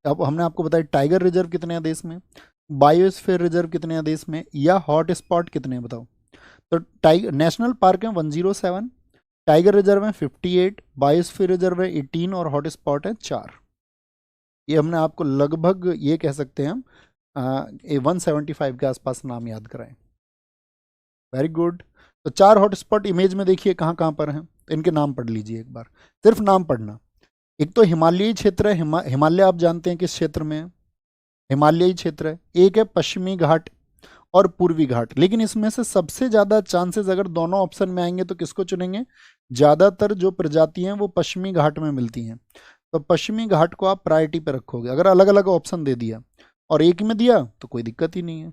Speaker 1: अब हमने आपको बताया टाइगर रिजर्व कितने हैं देश में, बायोस्फीयर रिजर्व कितने हैं देश में, या हॉट स्पॉट कितने हैं बताओ। तो टाइगर नेशनल पार्क है 107, टाइगर रिजर्व है 58, बायोस्फीयर रिजर्व है 18 और हॉट स्पॉट है 4। ये हमने आपको लगभग ये कह सकते हैं हम 175 के आसपास नाम याद कराएं। Very good. तो 4 हॉट स्पॉट इमेज में देखिए कहाँ कहाँ पर हैं, इनके नाम पढ़ लीजिए एक बार, सिर्फ नाम पढ़ना। एक तो हिमालयी क्षेत्र है, हिमालय आप जानते हैं किस क्षेत्र में है, हिमालयी क्षेत्र है। एक है पश्चिमी घाट और पूर्वी घाट। लेकिन इसमें से सबसे ज्यादा चांसेस अगर दोनों ऑप्शन में आएंगे तो किसको चुनेंगे? ज्यादातर जो प्रजातियां हैं वो पश्चिमी घाट में मिलती हैं, तो पश्चिमी घाट को आप प्रायोरिटी पे रखोगे। अगर अलग अलग ऑप्शन दे दिया और एक में दिया तो कोई दिक्कत ही नहीं है,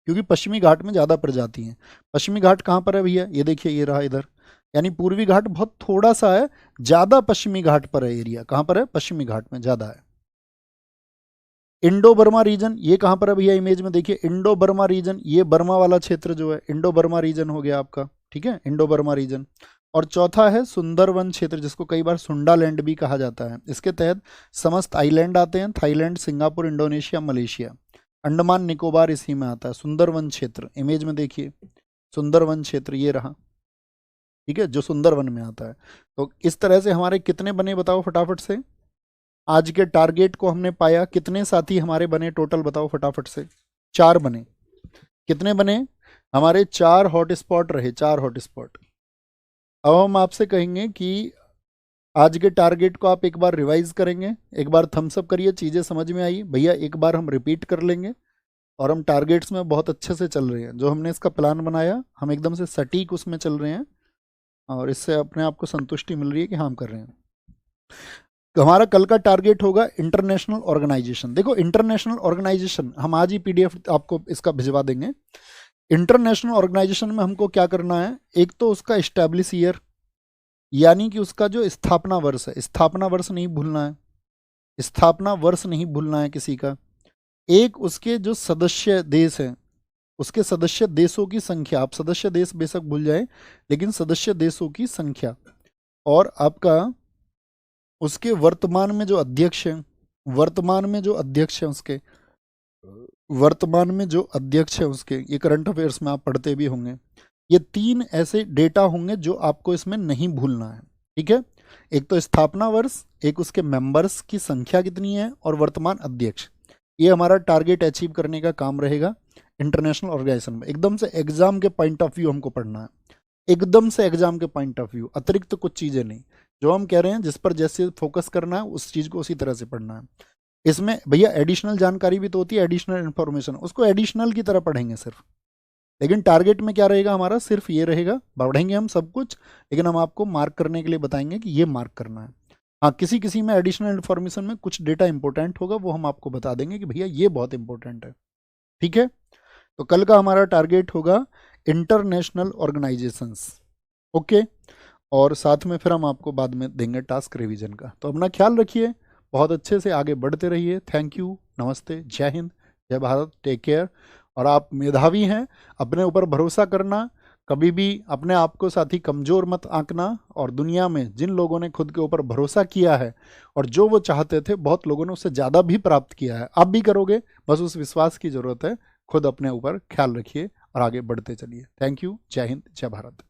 Speaker 1: क्योंकि पश्चिमी घाट में ज्यादा प्रजाति हैं। पश्चिमी घाट कहाँ पर है भैया? ये देखिए, ये रहा इधर। यानी पूर्वी घाट बहुत थोड़ा सा है, ज्यादा पश्चिमी घाट पर है एरिया। कहाँ पर है? पश्चिमी घाट में ज्यादा है। इंडो बर्मा रीजन, ये कहाँ पर है भैया? इमेज में देखिए, इंडो बर्मा रीजन, ये बर्मा वाला क्षेत्र जो है इंडो बर्मा रीजन हो गया आपका, ठीक है, इंडो बर्मा रीजन। और चौथा है सुंदरवन क्षेत्र, जिसको कई बार सुंडालैंड भी कहा जाता है। इसके तहत समस्त आइलैंड आते हैं, Thailand, Singapore, Indonesia, Malaysia, Andaman Nicobar इसी में आता है। सुंदरवन क्षेत्र इमेज में देखिए, सुंदरवन क्षेत्र ये रहा, ठीक है, जो सुंदरवन में आता है। तो इस तरह से हमारे कितने बने बताओ फटाफट से? आज के टारगेट को हमने पाया, कितने साथी हमारे बने टोटल बताओ फटाफट से? 4 बने। कितने बने? हमारे 4 हॉटस्पॉट रहे, 4 हॉटस्पॉट। अब हम आपसे कहेंगे कि आज के टारगेट को आप एक बार रिवाइज करेंगे, एक बार थम्स अप करिए, चीज़ें समझ में आई भैया? एक बार हम रिपीट कर लेंगे। और हम टारगेट्स में बहुत अच्छे से चल रहे हैं, जो हमने इसका प्लान बनाया हम एकदम से सटीक उसमें चल रहे हैं, और इससे अपने आप को संतुष्टि मिल रही है कि हाँ हम कर रहे हैं। तो हमारा कल का टारगेट होगा इंटरनेशनल ऑर्गेनाइजेशन। देखो इंटरनेशनल ऑर्गेनाइजेशन हम आज ही पीडीएफ आपको इसका भिजवा देंगे। इंटरनेशनल ऑर्गेनाइजेशन में हमको क्या करना है? एक तो उसका एस्टैब्लिश ईयर, यानी कि उसका जो स्थापना वर्ष है, स्थापना वर्ष नहीं भूलना है, स्थापना वर्ष नहीं भूलना है किसी का। एक उसके जो सदस्य देश हैं, उसके सदस्य देशों की संख्या, आप सदस्य देश बेशक भूल जाए लेकिन सदस्य देशों की संख्या, और आपका उसके वर्तमान में जो अध्यक्ष हैं, वर्तमान में जो अध्यक्ष हैं उसके, वर्तमान में जो अध्यक्ष है उसके, ये करंट अफेयर्स में आप पढ़ते भी होंगे। ये 3 ऐसे डेटा होंगे जो आपको इसमें नहीं भूलना है, ठीक है। एक तो स्थापना वर्ष, एक उसके मेंबर्स की संख्या कितनी है, और वर्तमान अध्यक्ष। ये हमारा टारगेट अचीव करने का काम रहेगा इंटरनेशनल ऑर्गेनाइजेशन में। एकदम से एग्जाम के पॉइंट ऑफ व्यू हमको पढ़ना है, एकदम से एग्जाम के पॉइंट ऑफ व्यू, अतिरिक्त तो कुछ चीज़ें नहीं। जो हम कह रहे हैं जिस पर जैसे फोकस करना है उस चीज़ को उसी तरह से पढ़ना है। इसमें भैया एडिशनल जानकारी भी तो होती है, एडिशनल इन्फॉर्मेशन, उसको एडिशनल की तरह पढ़ेंगे सिर्फ। लेकिन टारगेट में क्या रहेगा हमारा? सिर्फ ये रहेगा, पढ़ेंगे हम सब कुछ, लेकिन हम आपको मार्क करने के लिए बताएंगे कि ये मार्क करना है। हाँ, किसी किसी में एडिशनल इन्फॉर्मेशन में कुछ डेटा इंपॉर्टेंट होगा, वो हम आपको बता देंगे कि भैया ये बहुत इंपॉर्टेंट है, ठीक है। तो कल का हमारा टारगेट होगा इंटरनेशनल ऑर्गेनाइजेशंस, ओके। और साथ में फिर हम आपको बाद में देंगे टास्क रिवीजन का। तो अपना ख्याल रखिए, बहुत अच्छे से आगे बढ़ते रहिए। थैंक यू, नमस्ते, जय हिंद, जय भारत, टेक केयर। और आप मेधावी हैं, अपने ऊपर भरोसा करना, कभी भी अपने आप को साथी कमज़ोर मत आंकना। और दुनिया में जिन लोगों ने खुद के ऊपर भरोसा किया है और जो वो चाहते थे, बहुत लोगों ने उससे ज़्यादा भी प्राप्त किया है। आप भी करोगे, बस उस विश्वास की ज़रूरत है। खुद अपने ऊपर ख्याल रखिए और आगे बढ़ते चलिए। थैंक यू, जय हिंद, जय भारत।